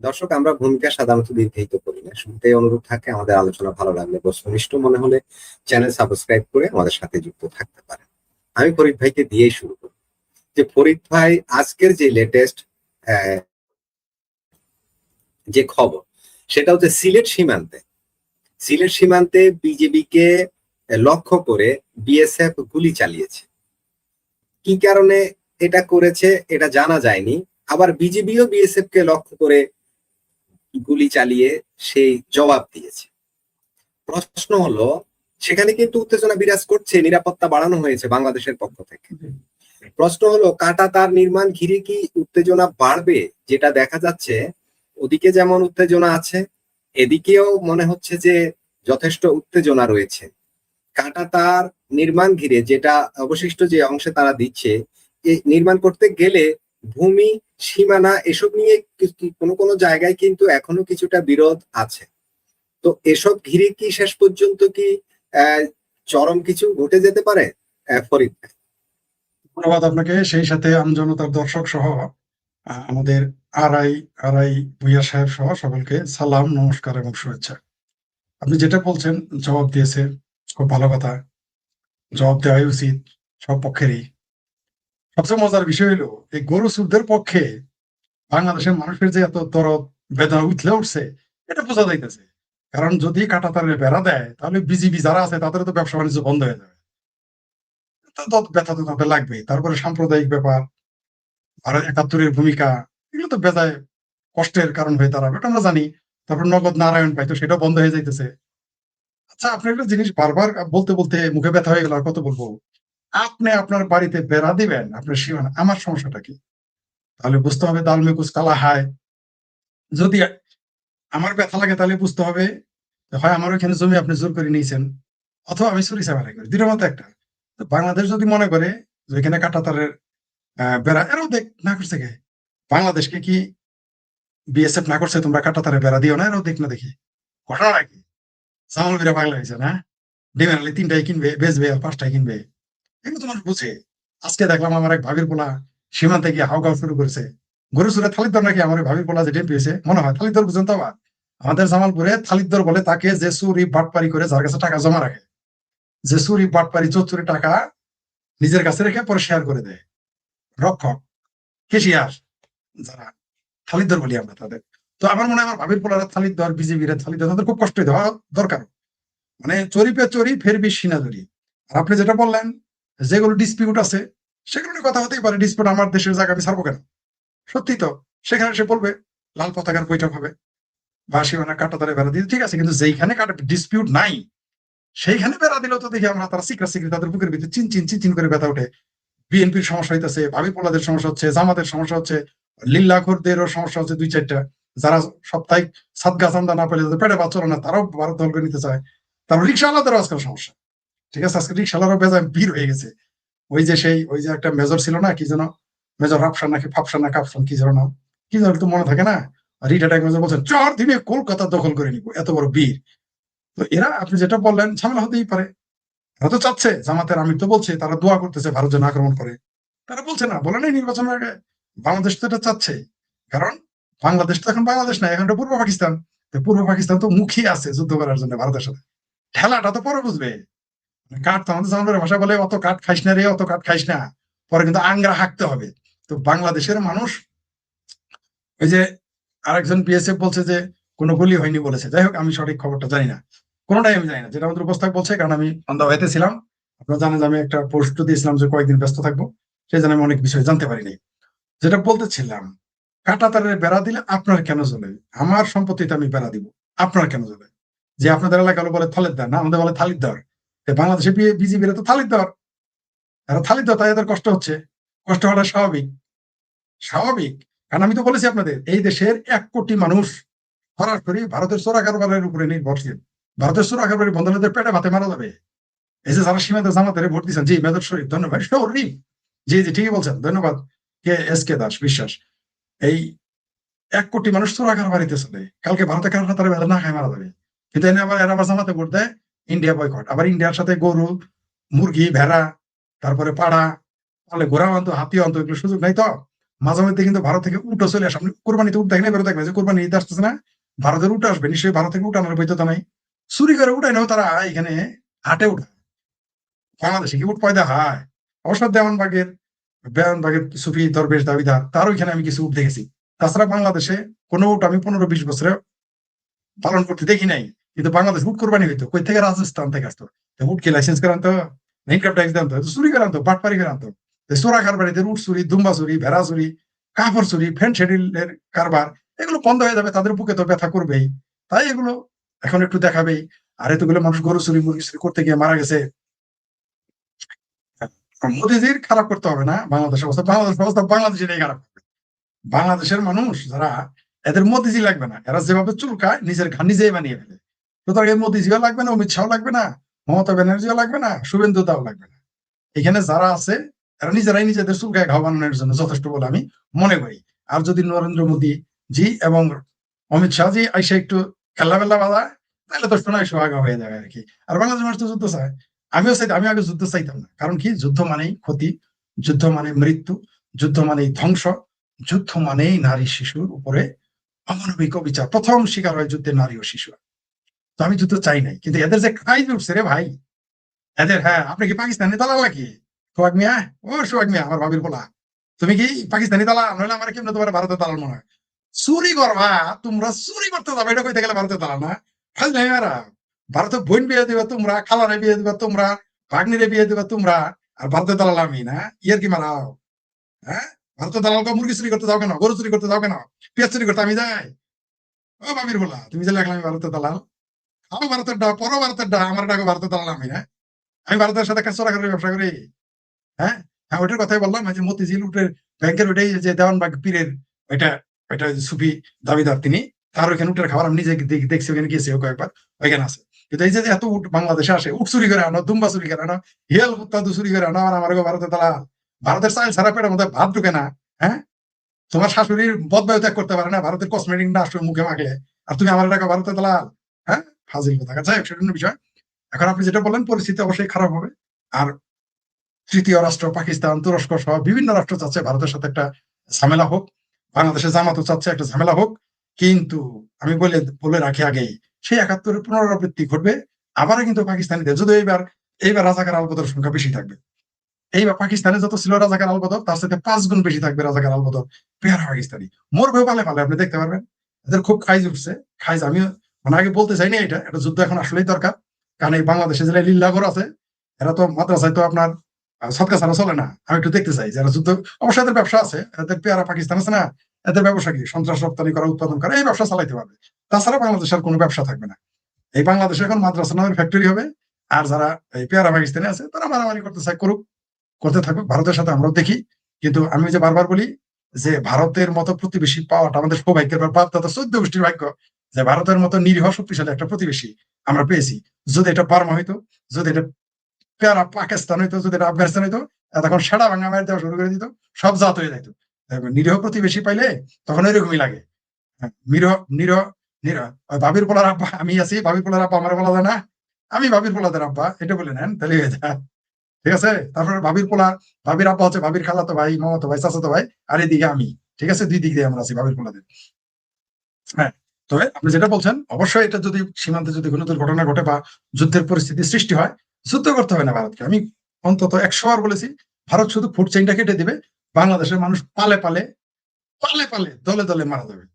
দর্শক, আমরা ভূমিকা সাধারণত দীর্ঘায়িত করি না। শুনতে অনুরোধ থাকে, আমাদের আলোচনা ভালো লাগলে বস্তুনিষ্ঠ মনে হলে চ্যানেল সাবস্ক্রাইব করে আমাদের সাথে যুক্ত থাকতে পারেন। আমি ফরিদ ভাইকে দিয়েই শুরু করি। যে ফরিদ ভাই, আজকের যে লেটেস্ট যে খবর, সেটা হচ্ছে সিলেট সীমান্তে বিজেপি কে লক্ষ্য করে বিএসএফ গুলি চালিয়েছে। কি কারণে এটা করেছে এটা জানা যায়নি। আবার বিজেপিও বিএসএফ কে লক্ষ্য করে গুলি চালিয়ে সেই জবাব দিয়েছে। প্রশ্ন হলো, সেখানে কিন্তু উত্তেজনা বিরাজ করছে, নিরাপত্তা বাড়ানো হয়েছে বাংলাদেশের পক্ষ থেকে। প্রশ্ন হলো, কাঁটা তার নির্মাণ ঘিরে কি উত্তেজনা বাড়বে? যেটা দেখা যাচ্ছে, ওদিকে যেমন উত্তেজনা আছে, এদিকেও মনে হচ্ছে যে যথেষ্ট উত্তেজনা রয়েছে। কাঁটা তার নির্মাণ ঘিরে যেটা অবশিষ্ট যে অংশে তারা দিচ্ছে, নির্মাণ করতে গেলে ভূমি, সীমানা এসব নিয়ে কোনো কোনো জায়গায় কিন্তু এখনো কিছুটা বিরোধ আছে। তো এসব ঘিরে কি শেষ পর্যন্ত কি চরম কিছু ঘটে যেতে পারে? ফরিদ। ধন্যবাদ আপনাকে, সেই সাথে আমজনতার দর্শক সহ আমাদের আড়াই আড়াই ভুইয়া সাহেব সহ সকলকে সালাম, নমস্কার এবং শুভেচ্ছা। আপনি যেটা বলছেন জবাব দিয়েছে, খুব ভালো কথা। জবাব দেওয়াই উচিত সব পক্ষেরই। সবচেয়ে মজার বিষয় হলো, এই গরু চোরদের পক্ষে বাংলাদেশের মানুষের যে এত দরদ বেদনা উঠলে উঠছে, এটা বোঝা যাইতেছে। কারণ যদি কাঁটাতারের বেড়া দেয়, তাহলে বিজিবি যারা আছে তাদের তো ব্যবসা বাণিজ্য বন্ধ হয়ে যাবে। তো ব্যথা তো তাদের লাগবে। তারপরে সাম্প্রদায়িক ব্যাপার, ভারত ৭১-এর ভূমিকা, এগুলো তো বেজায় কষ্টের কারণ হয়ে দাঁড়াবে, এটা আমরা জানি। তারপর নগদ নারায়ণ পাই, তো সেটাও বন্ধ হয়ে যাইতেছে। আচ্ছা, আপনি একটা জিনিস বারবার বলতে বলতে মুখে ব্যথা হয়ে গেল, আর কত বলবো? আপনি আপনার বাড়িতে বেড়া দিবেন, আপনার সীমানা, আমার সমস্যাটা কি? তাহলে বুঝতে হবে দাল মে কুছ কালা হায়। যদি আমার ব্যথা লাগে, তাহলে বুঝতে হবে হয় আমার ওইখানে জমি আপনি জোর করে নিয়েছেন, অথবা আমি চুরি চামারি করি, দুটোর মধ্যে একটা। তো বাংলাদেশ যদি মনে করে যে এখানে কাঁটাতারের বেড়া, এরাও দেখ না করছে কে? বাংলাদেশকে কি বিএসএফ না করছে তোমরা কাঁটাতারে বেড়া দিও না? এরাও দেখ না দেখি। ঘটনাটা কি? জামালপুরে পাগলা হয়েছে না? ডিমের আলি ৩টাই কিনবে, বেচবে, আর ৫টাই কিনবে। এগুলো তো মানুষ বুঝে। আজকে দেখলাম আমার এক ভাবির পোলা সীমান্তে গিয়ে হাউকাউ শুরু করেছে। গরু চুরে থালিদ্দর নাকি আমার ওই ভাবির পোলা যে টের পেয়েছে, মনে হয় থালিদ্দর বুঝেন তো আবার। আমাদের জামালপুরে থালিদ্দর বলে তাকে, যে চুরি বাটপারি করে যার কাছে টাকা জমা রাখে, যে চুরি বাটপারি চোর টাকা নিজের কাছে রেখে পরে শেয়ার করে দেয়। রক্ষক, কেশিয়ার, যারা থালিদ্দর বলি আমরা তাদের। তো আমার মনে হয় আমার ভাবির পোলারা থালিদ্দর, বিজেপির থালিদ্দর, তাদের খুব কষ্ট দেওয়া দরকার। মানে চোরি পে চোরি ফের বি সিনাজুরি। আর আপনি যেটা বললেন, যেগুলো ডিসপিউট আছে সেগুলো নিয়ে কথা হতেই পারে। ডিসপিউট, আমার দেশের জায়গা আমি ছাড়বো কেন? সত্যি তো। সেখানে সে বলবে লাল পতাকার বৈঠক হবে বা সীমানা কাটা তারে বেড়া দিয়ে, ঠিক আছে। কিন্তু যেইখানে কাটা ডিসপিউট নাই, সেইখানে বেড়া দিলেও তো দেখি আমরা তারা সিকরা সিকরি তাদের বুকের ভিতরে চিন চিন চিন চিন করে ব্যথা ওঠে। বিএনপির সমস্যা হইতেছে, ভাবি পোলাদের সমস্যা হচ্ছে, জামাতের সমস্যা হচ্ছে, লিল্লাখোরদেরও সমস্যা হচ্ছে ২-৪টা। যারা সাপ্তাহিক সাদগা চান্দা না পেলে তাদের পেটে ভাত চলে না, তারাও ভারত দল করে নিতে চায়। তারপর রিক্সাওয়ালাদেরও আজকাল সমস্যা। ঠিক আছে, আজকে রিক্সাওয়ালারও বেজায় ভিড় হয়ে গেছে। ওই যে একটা মেজর ছিল না, কি যেন, মেজর রাফসান নাকি ফাফসান না কাফসান, কি যেন নাম, কি যেন তো মনে থাকে না। রিটার্ড এক মেজর বলছেন ৪ দিনে কলকাতা দখল করে নিব, এত বড় বীর। তো এরা, আপনি যেটা বললেন, ঝামেলা হতেই পারে। এরা তো চাচ্ছে, জামাতের আমির তো বলছে তারা দোয়া করতেছে ভারত যেন আক্রমণ করে। তারা বলছে না, বলে নাই নির্বাচনের আগে? বাংলাদেশ তো এটা চাচ্ছে। কারণ বাংলাদেশ তো এখন বাংলাদেশ না, এখন এটা পূর্ব পাকিস্তান। তো পূর্ব পাকিস্তান তো মুখিয়ে আছে যুদ্ধ করার জন্য ভারতের সাথে। ঠেলাটা তো পরে বুঝবে। কাঠ তো আমাদের জামানের ভাষা বলে, অত কাঠ খাইস না রে, অত কাঠ খাইস না। পরে কিন্তু আংরা হাঁকতে হবে। তো বাংলাদেশের মানুষ, ওই যে আরেকজন বিএসএফ বলছে যে কোনো গুলি হয়নি বলেছে। যাই হোক, আমি সঠিক খবরটা জানি না, কোনোটাই আমি জানি না, যেটা আমাদের উপস্থাপক বলছে। কারণ আমি অন্ধ হইতে ছিলাম। আপনারা জানেন যে আমি একটা পোস্ট দিয়েছিলাম যে কয়েকদিন ব্যস্ত থাকবো, সেই জন্য আমি অনেক বিষয় জানতে পারিনি। যেটা বলতেছিলাম, কাঁটা তারের বেড়া দিলে আপনার কেন জ্বলে? আমার সম্পত্তিতে আমি বেড়া দিব, আপনার কেন জ্বলে? যে আপনাদের এলাকা বলে থলেদ্দার, না আমাদের বলে থালিদ্দার। বাংলাদেশে বিজিবিরা তো থালিদ্দার, এরা থালিদ্দার, তাই এদের কষ্ট হচ্ছে। কষ্ট হওয়াটা স্বাভাবিক। স্বাভাবিক। কারণ আমি তো বলেছি আপনাদের, এই দেশের ১ কোটি মানুষ সরাসরি ভারতের চোরা কারবারের উপরে নির্ভরশীল। ভারতের চোরা কারবারি বন্ধ হলে পেটে ভাতে মারা যাবে। এই যে যারা সীমান্ত জামাতে ভোট দিচ্ছেন, জি মেজর শরীফ, ধন্যবাদ। শরীফ, জি জি ঠিকই বলছেন, ধন্যবাদ। কে এস কে দাস বিশ্বাস। এই ১ কোটি মানুষ চোরা কারবারিতে চলে। কালকে ভারতে কারো তারা বেলা না খায় মারা যাবে। কিন্তু এরা আবার জামাতে ভোট দেয়, ইন্ডিয়া বয়কট। আবার ইন্ডিয়ার সাথে গরু, মুরগি, ভেড়া, তারপরে পাড়া, তাহলে ঘোড়া আনতো, হাতিও আনতো, এগুলো সুযোগ নাই তো। মাঝে মধ্যে কিন্তু ভারত থেকে উটও চলে আসে। আপনি কোরবানিতে উট দেখেন, এবারে দেখবেন যে কোরবানি ঈদ আসতেছে না, ভারতের উট আসবে, নিশ্চয়ই ভারত থেকে উট আনার বৈধতা নাই। চুরি করে উঠাই নেও তারা এখানে হাটে উঠায়। বাংলাদেশে কি উট পয়দা হয়? অবশ্য দেওয়ানবাগের সুফি দরবেশ দাবিদার তার ওইখানে আমি কিছু উট দেখেছি। তাছাড়া বাংলাদেশে কোনো উট আমি 15-20 বছরে পালন করতে দেখি নাই। কিন্তু বাংলাদেশ উট কোরবানি হইতো কই থেকে? রাজস্থান থেকে আসতো। উট কি লাইসেন্স করে আনতো? ইনকাম ট্যাক্স দিয়ে আনতো? চুরি করে আনতো, বাটপারি করে আনতো। চোরা কারবারিদের উট চুরি, দুম্বা চুরি, ভেড়া চুরি, কাপড় চুরি, ফ্যান শেডিলের কারবার, এগুলো বন্ধ হয়ে যাবে, তাদের বুকে তো ব্যথা করবেই। তাই এগুলো এখন একটু দেখাবেই। আর এতগুলো মানুষ গরু চুরি, মুরগি চুরি করতে গিয়ে মারা গেছে। মোদিজির খারাপ করতে হবে না বাংলাদেশের অবস্থা, বাংলাদেশের অবস্থা বাংলাদেশেরই খারাপ করবে। বাংলাদেশের মানুষ যারা, এদের মোদিজি লাগবে না, এরা যেভাবে চুলকায় নিজের ঘাম নিজেই বানিয়ে ফেলে। সুতরাং এই মোদিজিও লাগবে না, অমিত শাহ লাগবে না, মমতা ব্যানার্জিও লাগবে না, শুভেন্দু দাও লাগবে না। এখানে যারা আছে এরা নিজেরাই নিজেদের চুলকায় ঘাও বানানোর জন্য যথেষ্ট বলে আমি মনে করি। আর যদি নরেন্দ্র মোদী জি এবং অমিত শাহ জি আইসা একটু খেলা বেলা বাজায়, তাহলে তো সোনায় সোহাগা হয়ে যাবে আর কি। আর বাংলাদেশ মানুষ তো যুদ্ধ চায়, আমিও চাই, আমি আগে যুদ্ধ চাইতাম না। কারণ কি, যুদ্ধ মানেই ক্ষতি, যুদ্ধ মানে মৃত্যু, যুদ্ধ মানেই ধ্বংস, যুদ্ধ মানেই নারী শিশুর উপরে অমানবিক অবিচার। প্রথম শিকার হয় যুদ্ধে নারী ও শিশু। তো আমি যুদ্ধ চাই নাই, কিন্তু এদের যে খাই উঠছে রে ভাই, এদের, হ্যাঁ আপনি কি পাকিস্তানি দালাল নাকি? সোহাগ মিয়া, ও সোহাগ মিয়া আমার ভাবির বলা, তুমি কি পাকিস্তানি দালাল? নইলে আমার কেমন তোমার ভারতের দালাল মনে হয়? চুরি করবা, তোমরা চুরি করতে যাবে, এটা কইতে গেলে ভারতের দালাল না? ফাজলামিয়ারা। ভারতের বোন বিয়ে দিবা তোমরা, খালারে বিয়ে দিবা তোমরা, ভাগ্নিরে বিয়ে দিবা তোমরা, আর ভারতের দালাল আমি না? ইয়ার কি মারাও? হ্যাঁ, ভারতের দালাল মুরগি চুরি করতে যাও কেন? গরু চুরি করতে যাও কেন? পেঁয়াজ চুরি করতে আমি যাই? ও ভাবির বলা, তুমি যে লেখলাম আমি ভারতের দালাল, খাও ভারতের ডা, পরো ভারতের ডা, আমার ডাকো ভারতের দালাল আমি না? আমি ভারতের সাথে চোরাকারের ব্যবসা করি? হ্যাঁ, হ্যাঁ, ওইটার কথাই বললাম যে মতিঝিল উটের ব্যাংকের ওইটাই যে দেওয়ানবাগ পীরের, ওইটা ওইটা সুফি দাবিদার তিনি, তার ওইখানে উটের খাবার আমি নিজে দেখছি, ওখানে গিয়েছি কয়েকবার, ওইখানে আছে। কিন্তু এই যে এত উট বাংলাদেশে আসে, উট চুরি করে আনো, দুম্বা চুরি করে আনো, হিয়াল কুত্তা চুরি করে আনো, আর আমার ভারতের দালাল। ভারতের চাল ছাড়া পেটের মধ্যে ভাত ঢুকে না। হ্যাঁ, তোমার শাশুড়ির বদবায়ু ত্যাগ করতে পারে না ভারতের কসমেটিক না আসলে মুখে মাখলে, আর তুমি আমার টাকা ভারতের দালাল? হ্যাঁ, ফাজিল কথা। যাই হোক, সেটা অন্য বিষয়। এখন আপনি যেটা বললেন, পরিস্থিতি অবশ্যই খারাপ হবে। আর তৃতীয় রাষ্ট্র পাকিস্তান, তুরস্ক সহ বিভিন্ন রাষ্ট্র চাচ্ছে ভারতের সাথে একটা ঝামেলা হোক, বাংলাদেশের জামাতও চাচ্ছে একটা ঝামেলা হোক। কিন্তু আমি বলে রাখি আগেই, সেই ৭১-এর পুনরাবৃত্তি ঘটবে। আবারও কিন্তু পাকিস্তানিদের, যদি এইবার এইবার রাজাকার আলবদর সংখ্যা বেশি থাকবে। এইবার পাকিস্তানে যত ছিল রাজাকার আলবদর, তার সাথে ৫ গুণ বেশি থাকবে রাজাকার আলবদর পেয়ারা পাকিস্তানি। মরবে পালে পালে, আপনি দেখতে পারবেন। এদের খুব খাইজ উঠছে, খাইজ। আমিও মানে আগে বলতে চাই না, এটা একটা যুদ্ধ এখন আসলেই দরকার। কারণ এই বাংলাদেশে যে লিল্লাগর আছে, এরা তো মাদ্রাসায় তো আপনার সৎকা ছাড়া চলে না। আমি একটু দেখতে চাই যারা যুদ্ধ, অবশ্যই এদের ব্যবসা আছে, এদের পেয়ারা পাকিস্তান আছে না, এদের ব্যবসা কি সন্ত্রাস রপ্তানি করা, উৎপাদন করা, এই ব্যবসা চালাইতে পারবে। তাছাড়া বাংলাদেশের কোনো ব্যবসা থাকবে না। এই বাংলাদেশে এখন মাদ্রাসা নামের ফ্যাক্টরি হবে। আর যারা এই পেয়ারা পাকিস্তানি আছে তারা মারামারি করতে চায়, করুক, করতে থাকবে। ভারতের সাথে আমরাও দেখি। কিন্তু আমি যে বারবার বলি যে ভারতের মতো প্রতিবেশী পাওয়াটা আমাদের সৌভাগ্যের ব্যাপার, 14 গোষ্ঠীর ভাগ্য যে ভারতের মতো নিরীহ শক্তিশালী একটা প্রতিবেশী আমরা পেয়েছি। যদি এটা বার্মা হইতো, যদি এটা পেয়ারা পাকিস্তান হইতো, যদি এটা আফগানিস্তান হইতো, তখন সেটা ভাঙা মায়ের দেওয়া শুরু করে দিত, সব জাত হয়ে যেত। নিরীহ প্রতিবেশী পাইলে তখন এরকমই লাগে। হ্যাঁ, নিরীহ নিরীহ নিরীহ ভাবির পোলার আব্বা আমি আছি, ভাবির পোলার আব্বা আমার বলা যায় না, আমি ভাবির পোলাদের আব্বা, এটা বলে নেন তাহলে হয়ে যায়। ঠিক আছে? তারপরে ভাবির পোলা, ভাবির আব্বা হচ্ছে ভাবির খালাতো ভাই, মামাতো ভাই, চাচাতো ভাই, আর এদিকে আমি। ঠিক আছে? ২ দিক দিয়ে আমরা আছি ভাবির পোলাদের। হ্যাঁ, তবে আপনি যেটা বলছেন, অবশ্যই এটা যদি সীমান্তে যদি কোনো দুর্ঘটনা ঘটে বা যুদ্ধের পরিস্থিতি সৃষ্টি হয়, যুদ্ধ করতে হবে না ভারতকে। আমি অন্তত ১০০ বার বলেছি, ভারত শুধু ফুড চেইনটা কেটে দিবে, বাংলাদেশের মানুষ পালে পালে, পালে পালে, দলে দলে মারা যাবে।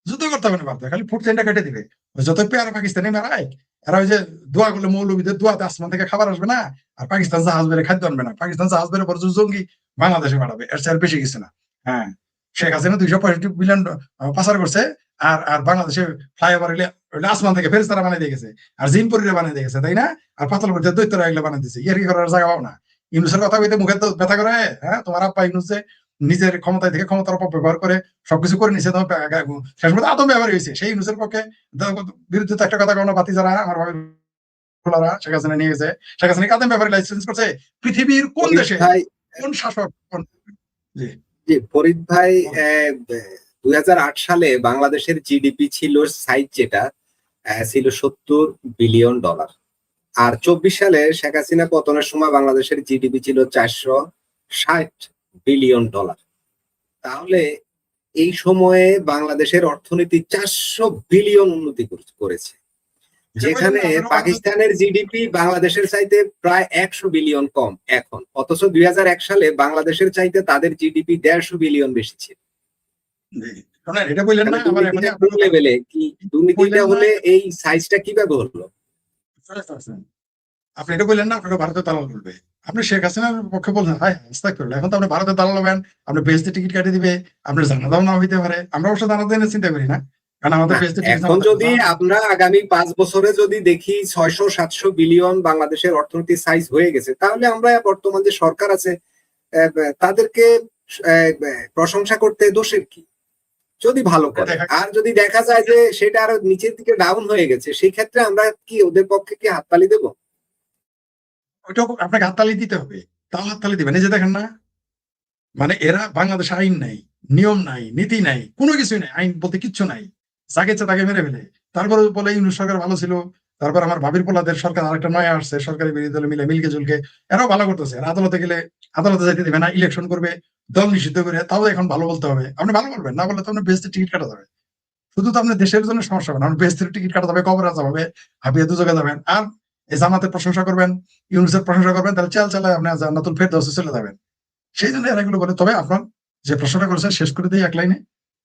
যুদ্ধ করতে হবে না ভারতে, খালি ফুড চেইনটা কেটে দিবে। যত পেয়ারা পাকিস্তানি মারায়, এরা ওই যে দোয়া করলে মৌলবীদের দোয়াতে আসমান থেকে খাবার আসবে না, আর পাকিস্তান জাহাজ বেড়ে খাদ্য আনবে না। পাকিস্তান জাহাজ বেড়ে বড় জঙ্গি বাংলাদেশে বাড়াবে, এর চেয়ে আর বেশি কিছু না। হ্যাঁ, শেখ হাসিনা ২৬৫ বিলিয়ন পাচার করছে, আর আর বাংলাদেশে ফ্লাইওভার আসমান থেকে ফেরেশতারা বানিয়ে দিয়ে গেছে, আর জিনপরিরা বানিয়ে দিয়ে গেছে, তাই না? আর পাতালপুরে দৈত্যরা এগুলো বানিয়ে দিচ্ছে। ইয়ার কি করার জায়গা পাও না? ইউনুসের কথা কইতে মুখে তো ব্যথা করে। হ্যাঁ, তোমার আব্বা ইউনুস যে নিজের ক্ষমতায় থেকে ক্ষমতার অপব্যবহার করে সবকিছু করে নিছে, তোমার শেষ পর্যন্ত আদম ব্যবহার হয়েছে। সেই ইউনুসের পক্ষে বিরুদ্ধে তো একটা কথা কোনো বাতি যারা আমার ভাবের পোলারা শেখ হাসিনা নিয়ে গেছে। শেখ হাসিনা আদম ব্যবহারে লাইসেন্স করছে পৃথিবীর কোন ফরিদ দেশে, ভাই, কোন শাসক, কোন, জি জি ফরিদ ভাই, বলেন। ২০০৮ সালে বাংলাদেশের জিডিপি ছিল সাইজ যেটা ছিল $৭০ বিলিয়ন। আর ২৪ সালে শেখ হাসিনা পতনের সময় বাংলাদেশের জিডিপি ছিল $৪৬০ বিলিয়ন। তাহলে এই সময়ে বাংলাদেশের অর্থনীতি 400 বিলিয়ন উন্নতি করেছে, যেখানে পাকিস্তানের জিডিপি বাংলাদেশের চাইতে প্রায় 100 বিলিয়ন কম এখন, অথচ 2001 সালে বাংলাদেশের চাইতে তাদের জিডিপি 150 বিলিয়ন বেশি ছিল। এটা বললেন না আবার এখন কোন লেভেলে কি দুর্নীতিটা হলে এই সাইজটা কিভাবে হলো? আপনি এটা বললেন না আপনারা ভারতের দালাল বলবে, আপনি শেখ হাসিনার পক্ষে বলছেন হাই আস্তাগফিরুল্লাহ, এখন তো আপনি ভারতের দালাল হবেন, আপনি বেহেশতে টিকিট কাটিয়ে দিবে, আপনার জানাজাও না হইতে পারে। আমরা অবশ্য জানাতে এনে চিন্তা করি না, কারণ আমাদের বেহেশতে টিকিট এখন যদি আমরা আগামী 5 বছরে যদি দেখি 600-700 বিলিয়ন বাংলাদেশের অর্থনীতির সাইজ হয়ে গেছে, তাহলে আমরা বর্তমান যে সরকার আছে তাদেরকে প্রশংসা করতে দোষের কি? যদি ভালো করে, আর যদি দেখা যায় যে সেটা আরো নিচের দিকে ডাউন হয়ে গেছে, সেই ক্ষেত্রে আমরা কি ওদের পক্ষে কি হাততালি দেবো? ওইটা আপনাকে হাততালি দিতে হবে, তাও হাততালি দিবেন। এই যে দেখেন না, মানে এরা বাংলাদেশে আইন নাই, নিয়ম নাই, নীতি নাই, কোনো কিছুই নাই, আইন বলতে কিচ্ছু নাই, যাকে ইচ্ছা তাকে মেরে ফেলে। তারপরে বলে ইউনূস সরকার ভালো ছিল, তারপর আমার ভাবির পোলাদের সরকার আরেকটা নয়া আসছে, সরকারি বিরোধী দলে মিলে মিলকে জুলকে এরাও ভালো করতেছে। আদালতে গেলে আদালতে যাইতে দিবে না, ইলেকশন করবে, দল নিষিদ্ধ করে, তাও এখন ভালো বলতে হবে। আপনি ভালো বলবেন না, বললে তো আপনার বেহেশতের টিকিট কাটা যাবে। শুধু তো আপনার দেশের জন্য সমস্যা হবে না, আপনার বেহেশতের টিকিট কাটা যাবে, কবর আজাব হবে, হাবিয়া দুজকে যাবেন। আর এই জামাতের প্রশংসা করবেন, ইউনূসের প্রশংসা করবেন, তাহলে চাল চালায় আপনি জান্নাতুল ফেরদাউসে চলে যাবেন। সেই জন্য এরা এগুলো বলে। তবে আপনার যে প্রশ্নটা করেছেন শেষ করে দিই এক লাইনে,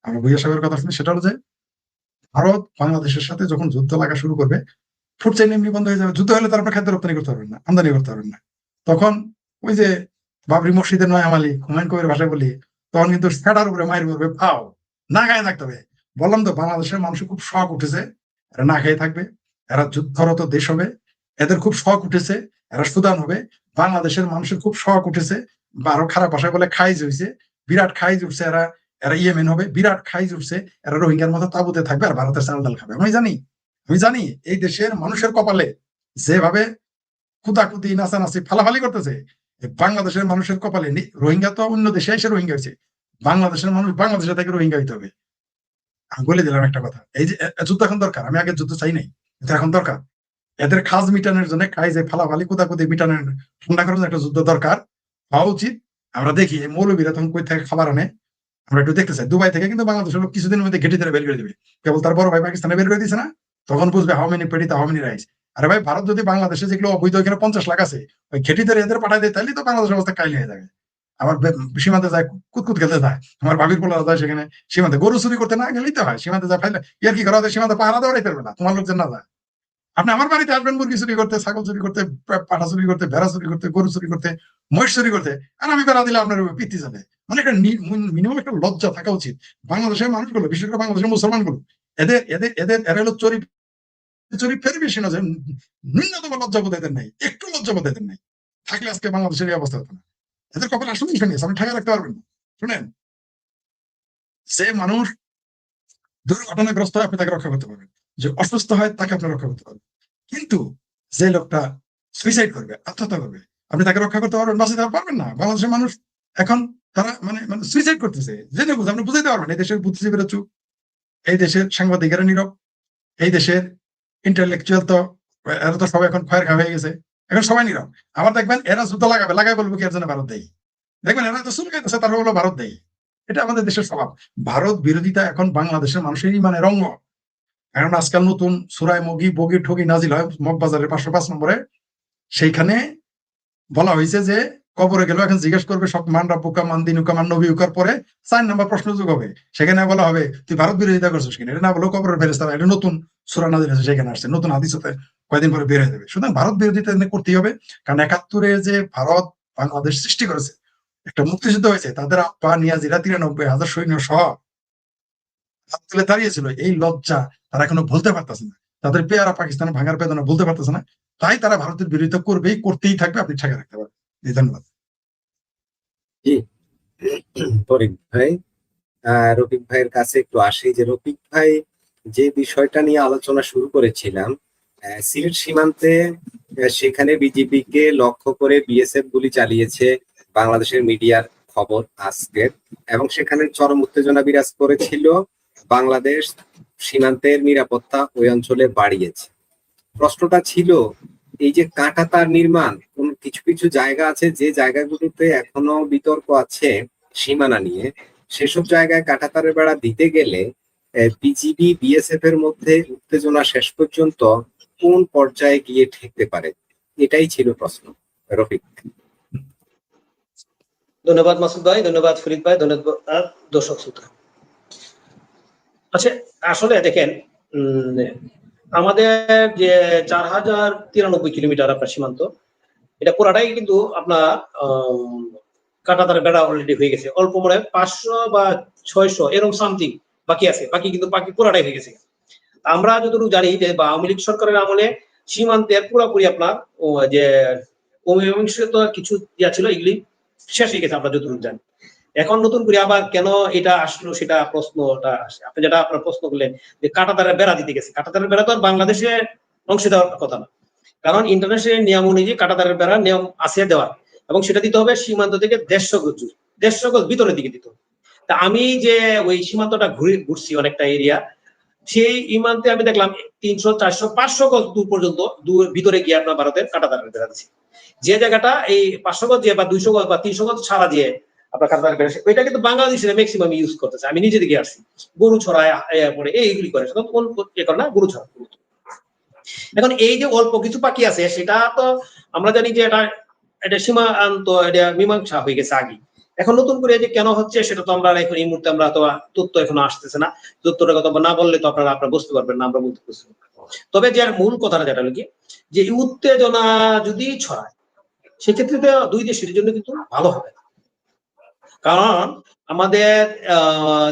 আমরা ভূঁইয়া সাহেবের কথা শুনি, সেটা হলো যে ভারত বাংলাদেশের সাথে যখন যুদ্ধ লাগা শুরু করবে, ফুড চেইন এমনি বন্ধ হয়ে যাবে। যুদ্ধ হলে তার আপনার খাদ্য রপ্তানি করতে পারবেন না, আমদানি করতে পারবেন না। তখন ওই যে বাবরি মসজিদের নয় আমালি হুমায়ুন কবির ভাষায় বলি, তখন কিন্তু ফেটার উপরে মায়ের করবে, পাও না গায়ে থাকতে হবে। বললাম তো বাংলাদেশের মানুষ খুব শখ উঠেছে, এরা না খেয়ে থাকবে, এরা যুদ্ধরত দেশ হবে, এদের খুব শখ উঠেছে, এরা সুদান হবে। বাংলাদেশের মানুষের খুব শখ উঠেছে, বা আরো খারাপ ভাষায় বলে খাইজ হয়েছে, বিরাট খাইজ উঠছে, এরা এরা ইয়েমেন হবে, বিরাট খাইজ উঠছে, এরা রোহিঙ্গার মতো তাবুতে থাকবে আর ভারতের চাল ডাল খাবে। আমি জানি এই দেশের মানুষের কপালে যেভাবে কুতাকুতি নাচানাচি ফালাফালি করতেছে, বাংলাদেশের মানুষের কপালে রোহিঙ্গা তো অন্য দেশে এসে রোহিঙ্গা হয়েছে, বাংলাদেশের মানুষ বাংলাদেশে থেকে রোহিঙ্গা হইতে হবে। আমি বলে দিলাম একটা কথা, এই যে যুদ্ধ এখন দরকার, আমি আগে যুদ্ধ চাই নাই, কিন্তু এখন দরকার। এদের খাজ মিটানোর জন্য খাইজে ফালাফালি কুতাকুতি মিটানোর ঠান্ডা করার জন্য একটা যুদ্ধ দরকার হওয়া উচিত। আমরা দেখি এই মৌলবীরা তখন কই থেকে খাবার আনে, আমরা একটু দেখতে চাই। দুবাই থেকে কিন্তু বাংলাদেশের লোক কিছুদিনের মধ্যে ঘেটি ধরে বের করে দিবে, কেবল তার বড় ভাই পাকিস্তানে বের করে দিচ্ছে না, তখন বুঝবে হাউ মেনি পেটি হাউ মেনি রাইস। আরে ভাই, ভারত যদি বাংলাদেশে যেগুলো অবৈধ এখানে 50 লাখ আছে, ওই ঘেটি ধরে এদের পাঠাই দেয়, তাহলে তো বাংলাদেশের অবস্থা কাইল হয়ে যাবে। আমার সীমান্তে যায় কুতকুত খেলতে যায়, আমার ভাবির পোলা যায় সেখানে সীমান্তে গরু চুরি করতে না গেলেই তো হয়, সীমান্তে যায় ফাইলে ইয়ার কি করা হয়, সীমান্তে পাহারা দেওয়াই পারবে না, তোমার লোকজন না যায়। আপনি আমার বাড়িতে আসবেন মুরগি চুরি করতে, ছাগল চুরি করতে, পাঠা চুরি করতে, ভেড়া চুরি করতে, গরু চুরি করতে, মহিষ চুরি করতে, আর আমি বেড়া দিলে আপনার পিত্তি যাবে। মানে একটা মিনিমাম একটা লজ্জা থাকা উচিত বাংলাদেশের মানুষগুলো, বিশেষ করে বাংলাদেশের মুসলমানগুলো। এদের এদের এদের এরা হলো চুরি চুরি ফের বেশি না, যে ন্যূনতম লজ্জাবোধ এদের নাই, একটু লজ্জাবোধ এদের নাই। থাকলে আজকে বাংলাদেশের এই অবস্থা হতো না। এদের কপাল আসলে এখানে আপনি ঠেকা রাখতে পারবেন না। শুনেন, যে মানুষ দুর্ঘটনাগ্রস্ত হয় আপনি তাকে রক্ষা করতে পারবেন, যে অসুস্থ হয় তাকে আপনি রক্ষা করতে পারবেন, কিন্তু যে লোকটা সুইসাইড করবে, আত্মহত্যা করবে, আপনি তাকে রক্ষা করতে পারবেন, বাঁচাতে পারবেন না। বাংলাদেশের মানুষ এখন তারা মানে মানে সুইসাইড করতেছে, জেনে বুঝে আপনি বুঝাইতে পারবেন। এই দেশের বুদ্ধিজীবীরা চুপ, এই দেশের সাংবাদিকেরা নীরব, এই দেশের ইন্টেলেকচুয়াল তো এরা তো সবাই এখন খয়ের খা হয়ে গেছে, এখন সবাই নীরব। আবার দেখবেন এরা যুদ্ধ লাগাই বলবো কি এর জন্য ভারত দেয়, দেখবেন এরা তো শুরু খাইতেছে, তারপর বলবো ভারত দেয়। এটা আমাদের দেশের স্বভাব। ভারত বিরোধিতা এখন বাংলাদেশের মানুষেরই মানে রঙ। এখন আজকাল নতুন সুরায় বগি ঠগি নাজিল হয় মগবাজারের 505 নম্বরে, সেইখানে বলা হয়েছে যে কবরে গেল এখন জিজ্ঞেস করবে সব মান রাব্বুকা মান দিনুকা মান নবিউকার পরে 4 নম্বর প্রশ্ন যোগ হবে, সেখানে বলা হবে তুই ভারত বিরোধিতা করছিস কিনা। এটা না বলো কবরের ফেরেশতা, এটা নতুন সূরা নাজিল হয়েছে, সেখানে আসছে নতুন হাদিস হতে কয়েকদিন পরে বের হয়ে যাবে। সুতরাং ভারত বিরোধিতা করতেই হবে, কারণ 71-এ যে ভারত বাংলাদেশ সৃষ্টি করেছে, একটা মুক্তিযুদ্ধ হয়েছে, তাদের আব্বা নিয়াজিরা 93,000 সৈন্য সহ হাত তুলে দাঁড়িয়েছিল। এই লজ্জা তারা এখনো ভুলতে পারতেছে না, তাদের পেয়ারা পাকিস্তানে ভাঙার বেদনা ভুলতে পারতেছে না, তাই তারা ভারতের বিরোধিতা করবেই, করতেই থাকবে। আপনি ঠেকা রাখতে পারবেন। ধন্যবাদ। জি রফিক ভাই, রফিক ভাইয়ের কাছে একটু আসি, যে রফিক ভাই যে বিষয়টা নিয়ে আলোচনা শুরু করেছিলাম, সিলেট সীমান্তে সেখানে বিজিবি কে লক্ষ্য করে বিএসএফ গুলি চালিয়েছে, বাংলাদেশের মিডিয়ার খবর আজকের, এবং সেখানে চরম উত্তেজনা বিরাজ করেছিল। বাংলাদেশ সীমান্তের নিরাপত্তা ওই অঞ্চলে বাড়িয়েছে। প্রশ্নটা ছিল, এই যে কাঁটাতার নির্মাণ, কোন কিছু কিছু জায়গা আছে যে জায়গাগুলোতে এখনো বিতর্ক আছে সীমানা নিয়ে, সেসব জায়গায় কাঁটাতারের বেড়া দিতে গেলে বিজিবি বিএসএফ এর মধ্যে উত্তেজনা শেষ পর্যন্ত কোন পর্যায়ে গিয়ে ঠেকতে পারে, এটাই ছিল প্রশ্ন। রফিক। ধন্যবাদ মাসুদ ভাই, ধন্যবাদ ফরিদ ভাই, ধন্যবাদ দর্শক শ্রোতা। আচ্ছা, আসলে দেখেন, আমাদের যে 4093 কিলোমিটার আপনার সীমান্ত, এটা পুরাটাই কিন্তু আপনার কাঁটাতারের বেড়া অলরেডি হয়ে গেছে। অল্প মনে 500 বা 600 এরকম সামথিং বাকি আছে, বাকি পুরাটাই হয়ে গেছে। আমরা যতটুকু জানি যে আওয়ামী লীগ সরকারের আমলে সীমান্তের পুরোপুরি আপনার যে অমীমাংসিত কিছু ইয়া ছিল, এগুলি শেষ হয়ে গেছে আমরা যতটুকু জানি। এখন নতুন করে আবার কেন এটা আসলো, সেটা প্রশ্নটা আসে। আপনি যেটা আপনার প্রশ্ন করলেন যে কাঁটাতারের বেড়া দিতে গেছে, কাঁটাতারের বেড়া তো আর বাংলাদেশে অংশে দেওয়ার কথা না, কারণ ইন্টারন্যাশনাল নিয়ম অনুযায়ী কাঁটাতারের বেড়া নিয়ম আছে দেওয়ার, এবং সেটা দিতে হবে সীমান্ত থেকে 150 গজ ভিতরের দিকে দিতে হবে। তা আমি যে ওই সীমান্তটা ঘুরছি অনেকটা এরিয়া, সেই সীমান্তে আমি দেখলাম 300, 400, 500 গজ দূর পর্যন্ত ভিতরে গিয়ে আপনার ভারতের কাঁটাতারের বেড়া দিচ্ছে। যে জায়গাটা এই 500 গজ বা 200 গজ বা 300 গজ ছাড়া দিয়ে আপনার কাঁটাতারের বেড়া, ওইটা কিন্তু বাংলাদেশের ম্যাক্সিমাম ইউজ করতেছে। আমি নিজে দিকে আসছি, গরু ছড়ায় পরে এইগুলি করে, কোন করে না, গরু ছড়া। এখন এই যে অল্প কিছু বাকি আছে, সেটা তো আমরা জানি যে এটা সীমান্ত, এটা মীমাংসা হয়ে গেছে আগে। এখন নতুন করে যে কেন হচ্ছে সেটা তো আমরা এখন এই মুহূর্তে আমরা তো তথ্য এখনো আসতেছে না, তথ্যটা কথা না বললে তো আপনারা বুঝতে পারবেন না, আমরা বলতে পারছি। তবে যে মূল কথাটা যেটা হলো কি, যে উত্তেজনা যদি ছড়ায় সেক্ষেত্রে তো দুই দেশের জন্য কিন্তু ভালো হবে, কারণ আমাদের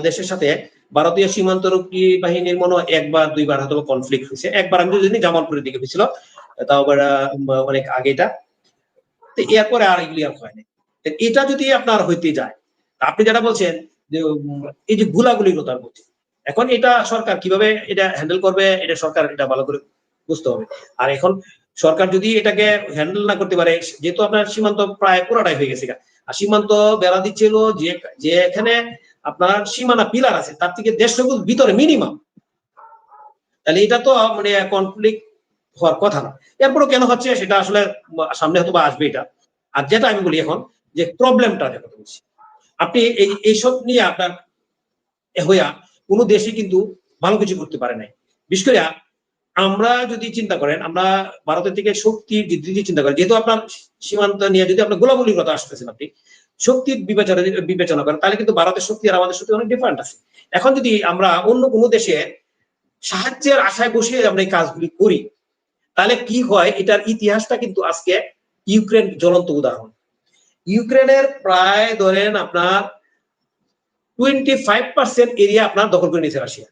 দেশের সাথে ভারতীয় সীমান্তরক্ষী বাহিনীর মনে হয় 1 বা 2 বার হয়তো কনফ্লিক্ট হয়েছে। একবার আমি যদি জামালপুরের দিকে হয়েছিল, তাও অনেক আগে এটা, তো এরপরে আর এগুলি আর হয় না। এটা যদি আপনার হইতে যায়, আপনি যেটা বলছেন যে এই যে গুলাগুলির কথা বলছেন, এখন এটা সরকার কিভাবে এটা হ্যান্ডেল করবে, এটা সরকার এটা ভালো করে বুঝতে হবে। আর এখন সরকার যদি এটাকে হ্যান্ডেল না করতে পারে, যেহেতু আপনার সীমান্ত প্রায় পুরাটাই হয়ে গেছে, আর সীমান্ত বেড়া দিচ্ছিল যে এখানে আপনার সীমানা পিলার আছে তার থেকে 150 গজ ভিতরে মিনিমাম, তাহলে এটা তো মানে কনফ্লিক্ট হওয়ার কথা না। এরপরও কেন হচ্ছে সেটা আসলে সামনে হয়তো বা আসবে এটা। আর যেটা আমি বলি এখন যে প্রবলেমটা যেটা বলছি, আপনি এইসব নিয়ে আপনার হইয়া কোনো দেশই কিন্তু ভালো কিছু করতে পারে নাই। বিশেষ করে আমরা যদি চিন্তা করেন, আমরা ভারতের থেকে শক্তির দিকে চিন্তা করেন, যেহেতু আপনার সীমান্ত নিয়ে যদি আপনার গোলাগুলির কথা আসতেছেন, আপনি শক্তির বিবেচনা করেন, তাহলে কিন্তু ভারতের শক্তি আর আমাদের শক্তি অনেক ডিফারেন্ট আছে। এখন যদি আমরা অন্য কোনো দেশে সাহায্যের আশায় বসে আমরা এই কাজগুলি করি, তাহলে কি হয়, এটার ইতিহাসটা কিন্তু আজকে ইউক্রেন জ্বলন্ত উদাহরণ। ইউক্রেনের প্রায় ধরেন আপনার 25% এরিয়া আপনার দখল করে নিচ্ছে রাশিয়া,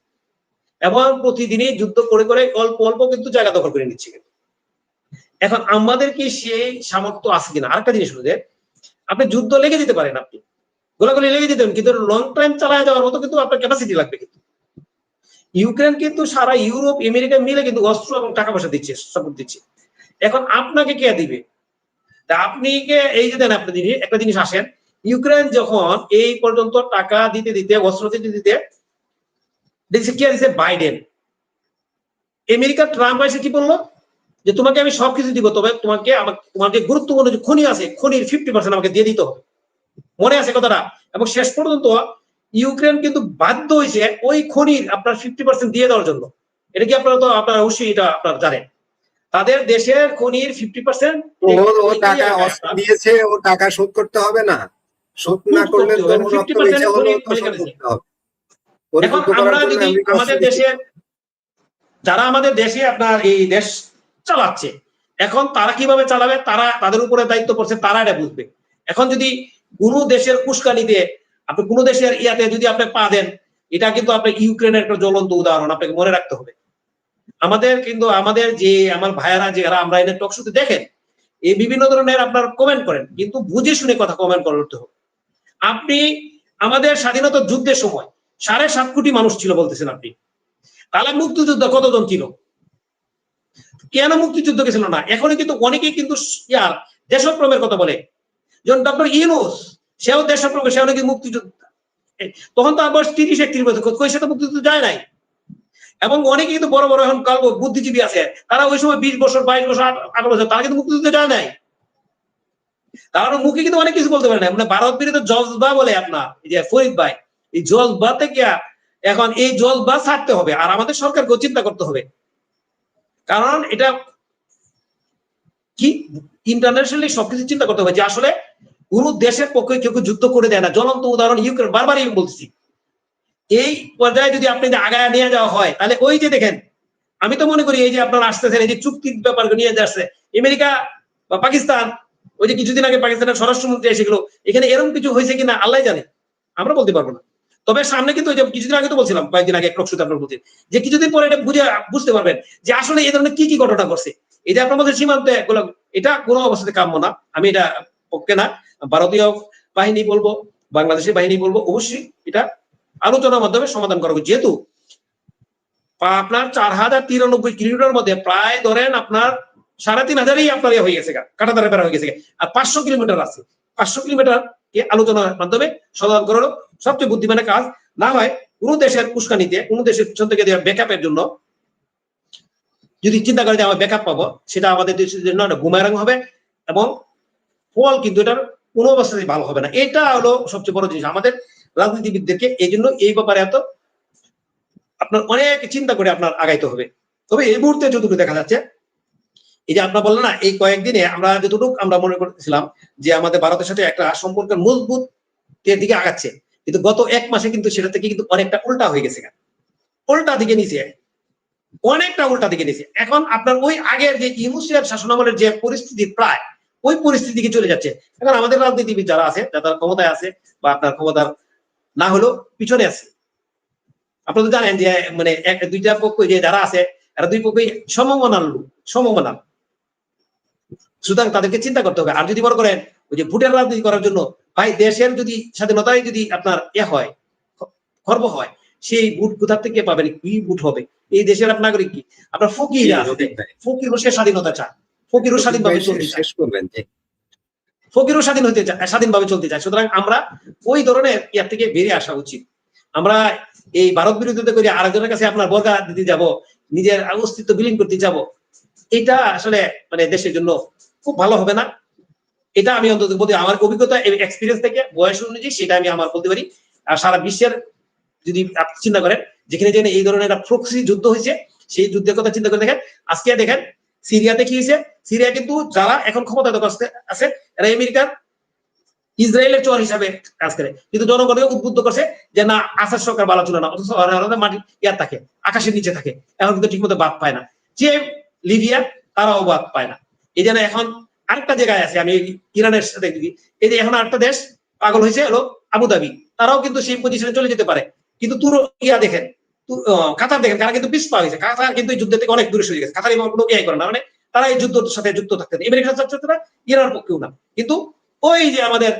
এবং প্রতিদিনই যুদ্ধ করে করে অল্প অল্প কিন্তু জায়গা দখল করে নিচ্ছে। এখন আমাদের কি সেই সামর্থ্য আছে কিনা? আরেকটা জিনিস হলো যে আপনি যুদ্ধ লেগে যেতে পারেন, আপনি গোলাগুলি লেগে যেতে পারেন, কিন্তু লং টাইম চালায় যাওয়ার মতো কিন্তু আপনার ক্যাপাসিটি লাগবে। কিন্তু ইউক্রেন কিন্তু সারা ইউরোপ আমেরিকা মিলে কিন্তু অস্ত্র এবং টাকা পয়সা দিচ্ছে, সাপোর্ট দিচ্ছে। এখন আপনাকে কে দিবে? তা আপনি কে এই যে দেন, আপনি একটা জিনিস আসেন, ইউক্রেন যখন এই পর্যন্ত টাকা দিতে দিতে অস্ত্র দিতে দিতে দেখছি কি দিচ্ছে বাইডেন, আমেরিকা ট্রাম্প এসে কি বললো যে তোমাকে আমি সবকিছু দিব, তবে তোমার যে গুরুত্বপূর্ণ যে খনি আছে খনির 50% আমাকে দিয়ে দিতে হবে। মনে আছে কথাটা? এবং শেষ পর্যন্ত ইউক্রেন কিন্তু বাধ্য হয়েছে ওই খনির আপনার 50% দিয়ে দেওয়ার জন্য। এটা কি আপনারা অবশ্যই এটা আপনারা জানেন, তাদের দেশের খনির 50% ও টাকা অস্ত্র দিয়েছে, ও টাকা শোধ করতে হবে না, শোধ না করলে তো রক্ত বেঁচে হলেও তো শোধ করতে হবে। এখন আমরা যদি আমাদের দেশের যারা আমাদের দেশে আপনার এই দেশ চালাচ্ছে, এখন তারা কিভাবে চালাবে, তারা তাদের উপরে দায়িত্ব পড়ছে, তারা এটা বুঝবে। এখন যদি কোনো দেশের উস্কানিতে আপনি কোনো দেশের ইয়াতে যদি আপনি পা দেন, এটা কিন্তু আপনার ইউক্রেনের একটা জ্বলন্ত উদাহরণ, আপনাকে মনে রাখতে হবে। আমাদের কিন্তু আমাদের যে আমার ভাইয়ারা যারা আমরা এনে টক শোতে দেখেন, এই বিভিন্ন ধরনের আপনার কমেন্ট করেন, কিন্তু বুঝে শুনে কথা কমেন্ট করতে হবে। আপনি আমাদের স্বাধীনতা যুদ্ধের সময় 7.5 কোটি মানুষ ছিল বলতেছেন আপনি, তাহলে মুক্তিযুদ্ধ কতজন ছিল? কেন মুক্তিযুদ্ধ গেছিল না? এখনই কিন্তু অনেকেই কিন্তু দেশপ্রেমের কথা বলে, যেমন ডক্টর ইউনূস, সেও দেশপ্রেম, সেও নাকি মুক্তিযুদ্ধ, তখন তো বয়স 30-31 বছর, কই সে তো মুক্তিযুদ্ধ যায় নাই। এবং অনেকে কিন্তু বড় বড় এখন কাল বুদ্ধিজীবী আছে, তারা ওই সময় 20 বছর 22 বছর 18 বছর, তারা কিন্তু মুক্তিযুদ্ধে যায় নাই। তারা মুখে কিন্তু অনেক কিছু বলতে পারে না, মানে ভারত বিরোধী জজবা বলে আপনার যে ফরিদ ভাই, এই জজবা থেকে এখন এই জজবা ছাড়তে হবে, আর আমাদের সরকারকেও চিন্তা করতে হবে, কারণ এটা কি ইন্টারন্যাশনালি সবকিছু চিন্তা করতে হবে যে আসলে কোন দেশের পক্ষে কেউ যুদ্ধ করে দেয় না। জ্বলন্ত উদাহরণ ইউক্রেন, বারবারই বলছি। এই পর্যায়ে যদি আপনি আগায় নিয়ে যাওয়া হয়, তাহলে ওই যে দেখেন, আমি তো মনে করি এই যে আপনারা আসতেছেন এই যে চুক্তির ব্যাপারগুলো নিয়ে যাচ্ছে আমেরিকা বা পাকিস্তান, ওই যে কিছুদিন আগে পাকিস্তানের স্বরাষ্ট্রমন্ত্রী এসেছিল, এখানে এরকম কিছু হয়েছে কিনা আল্লাহ জানে, আমরা বলতে পারবো না। তবে সামনে কিন্তু ওই যে কিছুদিন আগে তো বলছিলাম, কয়েকদিন আগে প্রক্সুত আপনার বলছেন যে কিছুদিন পরে এটা বুঝতে পারবেন যে আসলে এই ধরনের কি কি ঘটনা ঘটছে। এই যে আপনার মধ্যে সীমান্তে এটা কোনো অবস্থাতে কাম্য না। আমি এটা পক্ষে না। ভারতীয় বাহিনী বলবো, বাংলাদেশের বাহিনী বলবো, অবশ্যই এটা আলোচনার মাধ্যমে সমাধান করা হবে। যেহেতু আপনার 4093 কিলোমিটার মধ্যে প্রায় ধরেন আপনার 3500 আপনার হয়ে গেছে, কাটাতারে বেড়া হয়ে গেছে, আর 500 কিলোমিটার আছে। 500 কিলোমিটার আলোচনার মাধ্যমে সমাধান করার সবচেয়ে বুদ্ধিমানের কাজ। না হয় কোন দেশের উস্কানিতে, কোন দেশের পিছন থেকে দেওয়া ব্যাকআপের জন্য যদি চিন্তা করে যে আমরা ব্যাকআপ পাবো, সেটা আমাদের দেশের জন্য একটা বুমেরাং হবে, এবং ফল কিন্তু এটার কোনো অবস্থাতেই ভালো হবে না। এটা হলো সবচেয়ে বড় জিনিস আমাদের রাজনীতিবিদদেরকে এই জন্য এই ব্যাপারে এত আপনার অনেক চিন্তা করে আপনার আগাইতে হবে। তবে এই মুহূর্তে যতটুকু দেখা যাচ্ছে, এই যে আপনার বললেন না, এই কয়েকদিনে আমরা যতটুকু আমরা মনে করতেছিলাম যে আমাদের ভারতের সাথে একটা সম্পর্কের মজবুত দিকে আগাচ্ছে, কিন্তু গত 1 মাসে কিন্তু সেটা থেকে কিন্তু অনেকটা উল্টা হয়ে গেছে, উল্টা দিকে নিচে, অনেকটা উল্টা দিকে নিচে। এখন আপনার ওই আগের যে ইউনুসের শাসনামলের যে পরিস্থিতি, প্রায় ওই পরিস্থিতি দিকে চলে যাচ্ছে। এখন আমাদের রাজনীতিবিদ যারা আছে, যারা ক্ষমতায় আছে বা আপনার ক্ষমতার না হলেও পিছনে আছে, আপনারা তো জানেন যে মানে দুইটা পক্ষ যে যারা আছে, এরা দুই পক্ষই সমমনাল। সুতরাং তাদেরকে চিন্তা করতে হবে। আর যদি মনে করেন ওই যে ভোটের রাজনীতি করার জন্য, ভাই দেশের যদি স্বাধীনতায় যদি আপনার হয়, খর্ব হয়, সেই ভোট কোথা থেকে পাবেন? কি ভোট হবে? এই দেশের আপনার নাগরিক কি আপনার ফকিরা আছে, ফকিরও সে স্বাধীনতা চায়, ফকিরও স্বাধীনভাবে চলতে চায়, শেষ করবেন যে ফকিরও স্বাধীন হতে চায়, স্বাধীনভাবে চলতে চায়। সুতরাং আমরা ওই ধরনের ইয়ার থেকে বেরিয়ে আসা উচিত। আমরা এই ভারত বিরোধিতা করে আরেকজনের কাছে আপনার বর্গা দিতে যাব, নিজের অস্তিত্ব বিলীন করতে যাব, এটা আসলে মানে দেশের জন্য খুব ভালো হবে না। এটা আমি অন্তত বলতে আমার অভিজ্ঞতা এক্সপিরিয়েন্স থেকে বয়স অনুযায়ী সেটা আমি আমার বলতে পারি। আর সারা বিশ্বের যদি আপনি চিন্তা করেন, যেখানে যেখানে এই ধরনের একটা প্রক্সি যুদ্ধ হয়েছে, সেই যুদ্ধের কথা চিন্তা করে দেখেন। আজকে দেখেন সিরিয়াতে কি হয়েছে। সিরিয়া কিন্তু যারা এখন ক্ষমতা আছে, এরা আমেরিকার ইসরায়েলের চর হিসাবে কাজ করে, কিন্তু জনগণকে উদ্বুদ্ধ করছে যে না, আসাদ সরকার ভালো ছিল না, অথচ মাটি ইয়ার থাকে, আকাশের নিচে থাকে, এখন কিন্তু ঠিকমতো বাদ পায় না। যে লিবিয়া, তারাও বাদ পায় না। এই জন্য এখন আরেকটা জায়গায় আছে, আমি ইরানের সাথে এই যে এখন আরেকটা দেশ পাগল হয়েছে হলো আবুধাবি, তারাও কিন্তু সেই পজিশনে চলে যেতে পারে। কিন্তু ইয়া দেখেন, কাতার দেখেন, কারা কিন্তু পিছ পা হয়েছে। কাতার কিন্তু এই যুদ্ধ থেকে অনেক দূরে সরে গেছে। কাতার এবং কোনো ইয়ে করে না, মানে তারা এই যুদ্ধের সাথে যুক্ত থাকতে আমেরিকার সাথে না, ইরানের পক্ষেও না। কিন্তু ওই যে আমাদের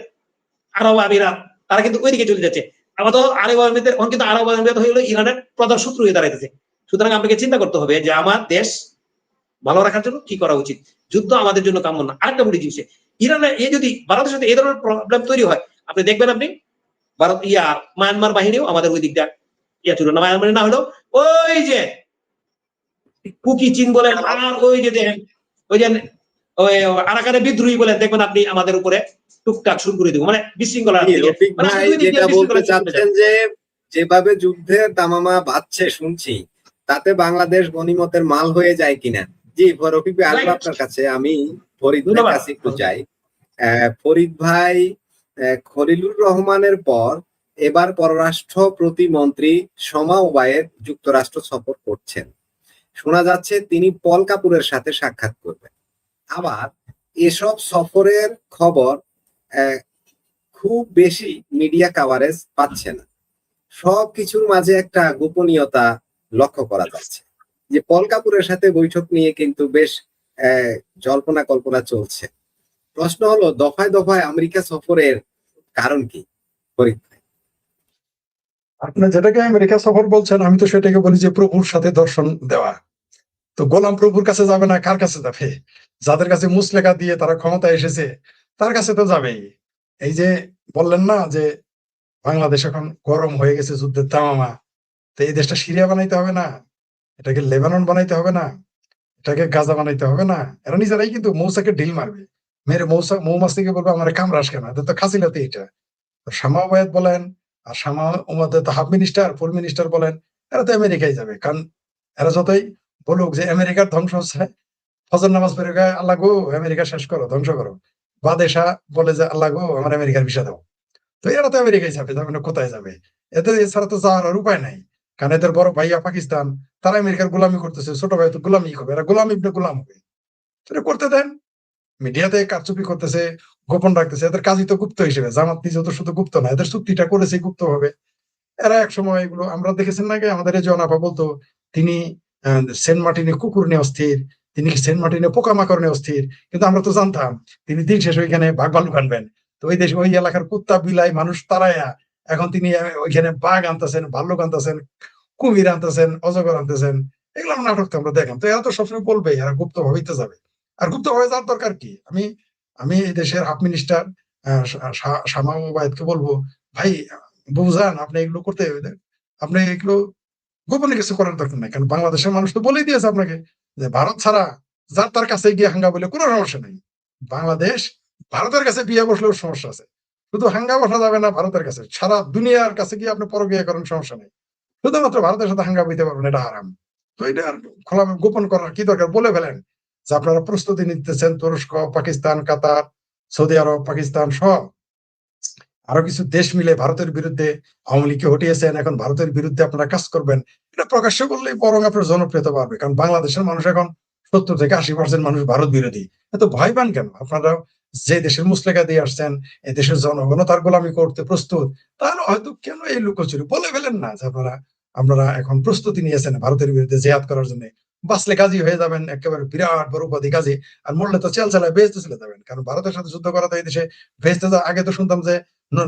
আরব আমিরাত, তারা কিন্তু ওইদিকে চলে যাচ্ছে। আমাদের আরব আমিরাতের কিন্তু আরব আমিরাত হয়ে ইরানের প্রধান শত্রু হয়ে দাঁড়াইতেছে। সুতরাং আপনাকে চিন্তা করতে হবে যে আমার দেশ ভালো রাখার জন্য কি করা উচিত। যুদ্ধ আমাদের জন্য কাম্য না। আরেকটা বলি জিনিস, ইরানে এই যদি ভারতের সাথে এই ধরনের প্রবলেম তৈরি হয়, আপনি দেখবেন আপনি ভারত মায়ানমার বাহিনীও আমাদের ওই দিকটা ছিল না। মায়ানমার না হলো ওই যে কুকি চিন বলেন, আর ওই যে দেখেন ওই যে ওই আরাকানে বিদ্রোহী বলেন, দেখবেন আপনি আমাদের উপরে টুকটাক শুরু করে দিব, মানে বিশৃঙ্খলা। যেটা বলতে চাচ্ছেন যে যেভাবে যুদ্ধের দামামা বাড়ছে শুনছি, তাতে বাংলাদেশ গনিমতের মাল হয়ে যায় কিনা। জি রফিক ভাই, আসবো আপনার কাছে। আমি ফরিদ ভাইয়ের কাছে একটু যাই। ফরিদ ভাই, খলিলুর রহমানের পর এবার পররাষ্ট্র প্রতিমন্ত্রী শমা ওবায়েদ যুক্তরাষ্ট্র সফর করছেন। শোনা যাচ্ছে তিনি পল কাপুরের সাথে সাক্ষাৎ করবেন। আবার এসব সফরের খবর খুব বেশি মিডিয়া কভারেজ পাচ্ছে না। সবকিছুর মাঝে একটা গোপনীয়তা লক্ষ্য করা যাচ্ছে। যে পল কাপুরের সাথে বৈঠক নিয়ে কিন্তু বেশ জল্পনা কল্পনা চলছে। প্রশ্ন হলো, দফায় দফায় আমেরিকা সফরের কারণ কি? আপনি যেটাকে আমেরিকা সফর বলছেন, আমি তো সেটাকে বলি যে প্রভুর সাথে দর্শন দেওয়া। তো গোলাম প্রভুর কাছে যাবে না, কার কাছে যাবে? যাদের কাছে মুসলেখা দিয়ে তারা ক্ষমতা এসেছে, তার কাছে তো যাবেই। এই যে বললেন না যে বাংলাদেশ এখন গরম হয়ে গেছে, যুদ্ধের তামামা, তো এই দেশটা সিরিয়া বানাইতে হবে না? এটাকে লেবানন বানাইতে হবে না? এটাকে গাজা বানাইতে হবে না? এরা নিজেরাই কিন্তু মৌসাকে ঢিল মারবে, মেরে মৌমাছিকে বলবে আমার কামড়াস কেন, এদের তো খাসিলাতে। এটা শামা ওবায়েদ বলেন আর ওমাতে তো হাফ মিনিস্টার ফুল মিনিস্টার বলেন, এরা তো আমেরিকায় যাবে। কারণ এরা যতই বলুক যে আমেরিকার ধ্বংস হচ্ছে, ফজর নামাজ পড়ে গায়ে আল্লাহ গো আমেরিকা শেষ করো, ধ্বংস করো, বাদেশা বলে যে আল্লাহ গো আমার আমেরিকার ভিসা দাও। তো এরা তো আমেরিকায় যাবে, যাবে না কোথায় যাবে? এদের এছাড়া তো যাওয়ার আর উপায় নাই। কারণ এদের বড় ভাইয়া পাকিস্তান, তারা আমেরিকার গোলামি করতেছে, ছোট ভাই তো গোলামি হবে, এরা গোলাম ইবনে গোলাম হবে। সেটা করতে দেন। মিডিয়াতে কারচুপি করতেছে, গোপন রাখতেছে, এদের কাজই তো গুপ্ত হিসেবে। জামাত নিজেও তো শুধু গুপ্ত না, এদের চুক্তিটা করেছে গুপ্ত ভাবে। এরা এক সময় এগুলো আমরা দেখেছেন নাকি, আমাদের এই জনাপা বলতো তিনি সেন্ট মার্টিনে কুকুর নিয়ে অস্থির, তিনি সেন্ট মার্টিনে পোকামাকড় নিয়ে অস্থির। কিন্তু আমরা তো জানতাম তিনি দিন শেষে ওইখানে বাঘ ভাল্লুক আনবেন। তো ওই দেশে ওই এলাকার কুত্তা বিলাই মানুষ তারাইয়া এখন তিনি ওইখানে বাঘ আনতেছেন, ভাল্লুক আনতেছেন, কুমির আনতেছেন, অজগর আনতেছেন। এগুলো আমরা নাটক তো আমরা দেখলাম। তো এরা তো সবসময় বলবে, এরা গুপ্ত ভাবেই তো যাবে। আর গুপ্ত ভাবে যাওয়ার দরকার কি? আমি আমি এই দেশের হাফ মিনিস্টার শামা ওবায়েদকে বলবো, ভাই বুঝান আপনি এগুলো করতে, আপনি এগুলো গোপনে কিছু করার দরকার নাই। কারণ বাংলাদেশের মানুষ তো বলেই দিয়েছে আপনাকে যে ভারত ছাড়া যার তার কাছে গিয়ে হাঙ্গা বলে কোনো সমস্যা নেই। বাংলাদেশ ভারতের কাছে বিয়ে বসলেও সমস্যা আছে। শুধু হাঙ্গা বসা যাবে না ভারতের কাছে, সারা দুনিয়ার কাছে গিয়ে আপনি পরবিয়ে করেন, সমস্যা নেই। শুধুমাত্র ভারতের সাথে হাঙ্গা বইতে পারবেন, এটা হারাম। তো এটা আর খোলা গোপন করার কি দরকার? বলে ফেলেন যে আপনারা প্রস্তুতি নিতেছেন, তুরস্ক, পাকিস্তান, কাতার, সৌদি আরব, পাকিস্তান সহ আরো কিছু দেশ মিলে ভারতের বিরুদ্ধে আওয়ামী লীগকে হটিয়েছেন, এখন ভারতের বিরুদ্ধে আপনারা কাজ করবেন। এটা প্রকাশ্য করলেই বরং আপনার জনপ্রিয়তা বাড়বে। কারণ বাংলাদেশের মানুষ এখন 70 থেকে 80% মানুষ ভারত বিরোধী। এত ভয় পান কেন? আপনারা যে দেশের মুসলেখা দিয়ে আসছেন, এই দেশের জনগণ তার গোলামি করতে প্রস্তুত, তাহলে হয়তো কেন এই লুকোচুরি বলে ফেলেন না যে আপনারা আপনারা এখন প্রস্তুতি নিয়েছেন ভারতের বিরুদ্ধে জেহাদ করার জন্য। বাঁচলে কাজী হয়ে যাবেন, একেবারে বিরাট বড় উপাধি কাজী। আর মরলে তো চেল চালায় বেহেস্তে চলে যাবেন। কারণ ভারতের সাথে যুদ্ধ করা তো এই দেশে বেহেস্তে যাওয়া। আগে তো শুনতাম যে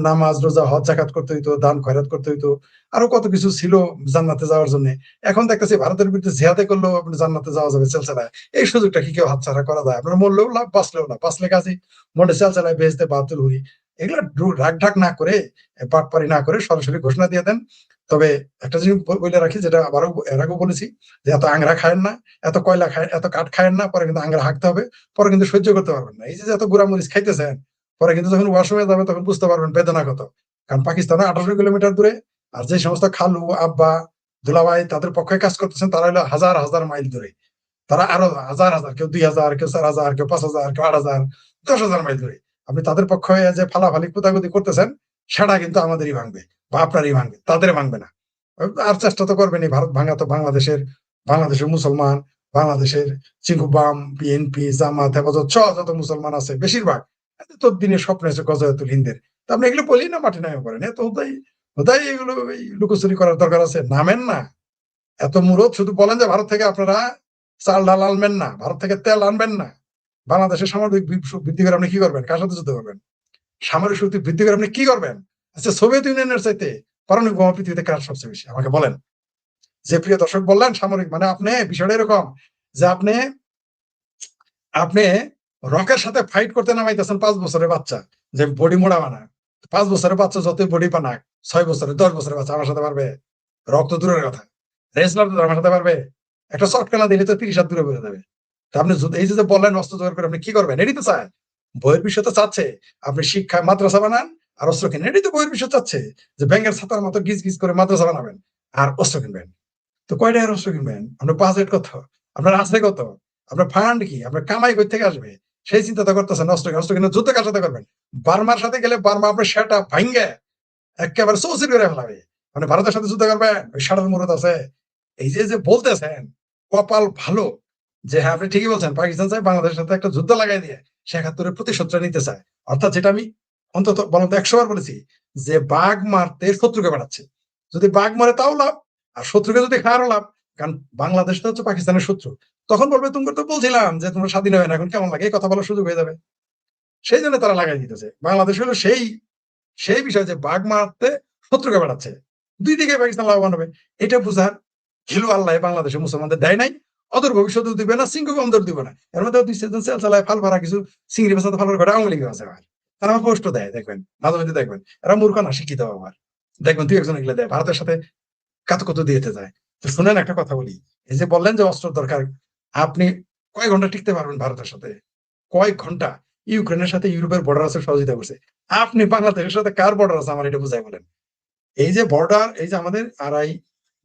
নামাজ, রোজা, হজ, যাকাত করতে হইতো, দান খয়রাত করতে হইতো, আরো কত কিছু ছিল জান্নাতে যাওয়ার জন্য। এখন দেখতেছি ভারতের বিরুদ্ধে জিহাদে করলেও আপনি জান্নাতে যাওয়া যাবে চেলচালায়। এই সুযোগটা কি কেউ হাতছাড়া করা যায়? আপনার মরলেও লাভ, বাঁচলেও না। বাঁচলে কাজী, মরলে চেলচালায় বেহেশতে বাহাত্তর হুরি। এগুলো রাগ ঢাক না করে, পাটপারি না করে সরাসরি ঘোষণা দিয়ে দেন। তবে একটা জিনিস বলে রাখি, যেটা আবারও এর আগেও বলেছি, যে এত আংরা খায়েন না, এত কয়লা খায়, এত কাঠ খায়েন না, পরে কিন্তু আংরা হাঁকতে হবে, পরে কিন্তু সহ্য করতে পারবেন না। এই যে এত গুড়ামরিচ খাইতেছেন, পরে কিন্তু যখন ওয়াশরুমে যাবে তখন বুঝতে পারবেন বেদনা কত। কারণ পাকিস্তানে 1800 কিলোমিটার দূরে, আর যে সমস্ত খালু, আব্বা, দুলাভাই তাদের পক্ষে কাজ করতেছেন, তারা হলো হাজার হাজার মাইল দূরে। তারা আরো হাজার হাজার, কেউ 2000, কেউ 4000, কেউ 5000, কেউ 8000, 10,000 মাইল দূরে। আপনি তাদের পক্ষে যে ফালাফালি কুতাকুতি করতেছেন, সেটা কিন্তু আমাদেরই ভাঙবে বা আপনারই ভাঙবে, তাদের ভাঙবে না। আর চেষ্টা তো করবেনই ভারত ভাঙা। তো বাংলাদেশের মুসলমান, বাংলাদেশের চিঙ্কুবাম, বিএনপি, জামাত, হেফাজত সহ যত মুসলমান আছে বেশিরভাগ তো দিনের স্বপ্ন আছে গজায়াতুল হিন্দের। তো আপনি এগুলো বলি না, মাটি নামে করেন। এত হুদাই হুদাই এগুলো লুকোচুরি করার দরকার আছে? নামেন না এত মুরত, শুধু বলেন যে ভারত থেকে আপনারা চাল ডাল আনবেন না, ভারত থেকে তেল আনবেন না। বাংলাদেশের সামরিক বৃদ্ধি করে আপনি কি করবেন? কার সাথে যুদ্ধ করবেন? সামরিক শক্তি বৃদ্ধি করে আপনি কি করবেন? আচ্ছা, সোভিয়েত ইউনিয়নের চাইতে পারমাণবিক বোমা পৃথিবীতে কার সবচেয়ে বেশি আমাকে বলেন। যে প্রিয় দর্শক বললেন সামরিক, মানে আপনি বিষয়টা এরকম যে আপনি আপনি রকের সাথে ফাইট করতে নামাইতেছেন 5 বছরের বাচ্চা, যে বডি মোড়া বানায়। 5 বছরের বাচ্চা যতই বডি বানাক, 6 বছরের 10 বছরের বাচ্চা আমার সাথে পারবে? রক্ত দূরের কথা, রেসলার তো আমার সাথে পারবে? একটা চটকানা দিলে তো 30 হাত দূরে বেড়ে যাবে। তা আপনি এই যে বললেন অস্ত্র জোগাড় করে আপনি কি করবেন? এটাই তো চায় বইয়ের বিষয়, তো চাচ্ছে আপনি শিক্ষা মাদ্রাসা বানান আর অস্ত্র কিনেন। এটাই তো বইয়ের বিষয় চাচ্ছে, যে ব্যাংকের ছাতার মতো গিজ গিজ করে মাদ্রাসা বানাবেন আর অস্ত্র কিনবেন। তো কয়টা অস্ত্র কিনবেন? আপনার বাজেট কত? আপনার আছে কত? আপনার ফান্ড কি? আপনার কামাই কই থেকে আসবে? সেই চিন্তা তো করতেছেন। অস্ত্র কিনে যুদ্ধ কার সাথে করবেন? বার্মার সাথে গেলে বার্মা আপনার সেটা ভাঙ্গে একেবারে চৌচির করে ফেলাবে। মানে ভারতের সাথে যুদ্ধ করবেন, ওই ষাটের মুরত আছে। এই যে বলতেছেন, কপাল ভালো যে হ্যাঁ আপনি ঠিকই বলছেন, পাকিস্তান চাই বাংলাদেশের সাথে একটা যুদ্ধ লাগাই দিয়ে ৭১ প্রতিশোধটা নিতে চায়। অর্থাৎ যেটা আমি অন্তত বলতে 100 বার বলেছি, যে বাঘ মারতে শত্রুকে বাড়াচ্ছে। যদি বাঘ মারে তাও লাভ, আর শত্রুকে যদি খাওয়ারও লাভ। কারণ বাংলাদেশ তো হচ্ছে পাকিস্তানের শত্রু। তখন বলবে তুমি তো বলছিলাম যে তোমরা স্বাধীন হবে না, এখন কেমন লাগে? এই কথা বলার সুযোগ হয়ে যাবে। সেই জন্য তারা লাগাই দিতেছে। বাংলাদেশ হলো সেই সেই বিষয় যে বাঘ মারতে শত্রুকে বাড়াচ্ছে। দুই দিকে পাকিস্তান লাভবান হবে। এটা বুঝার ঘিলু আল্লাহ বাংলাদেশের মুসলমানদের দেয় নাই, অদূর ভবিষ্যতেও দিবে না, সিংহ বন্দর দিবে না। এর মধ্যে দুই সেজন সেল চালায় ফাল ভরা কিছু চিংড়ি বেসাতে ফাল ভরা আওয়ামী লীগের আছে। তারা আমার পোস্ট দেয়, দেখবেন মাঝে মধ্যে দেখবেন। এরা মূর্খ না, শিক্ষিত আবার দেখবেন তুই একজন এগুলো দেয়, ভারতের সাথে কাত কত দিয়েতে যায়। তো শুনেন একটা কথা বলি, এই যে বললেন যে অস্ত্র দরকার, আপনি কয় ঘন্টা টিকতে পারবেন ভারতের সাথে? কয়েক ঘন্টা? ইউক্রেনের সাথে ইউরোপের বর্ডার আছে, সহযোগিতা করছে। আপনি বাংলাদেশের সাথে কার বর্ডার আছে আমার এটা বুঝাই বলেন। এই যে বর্ডার, এই যে আমাদের আড়াই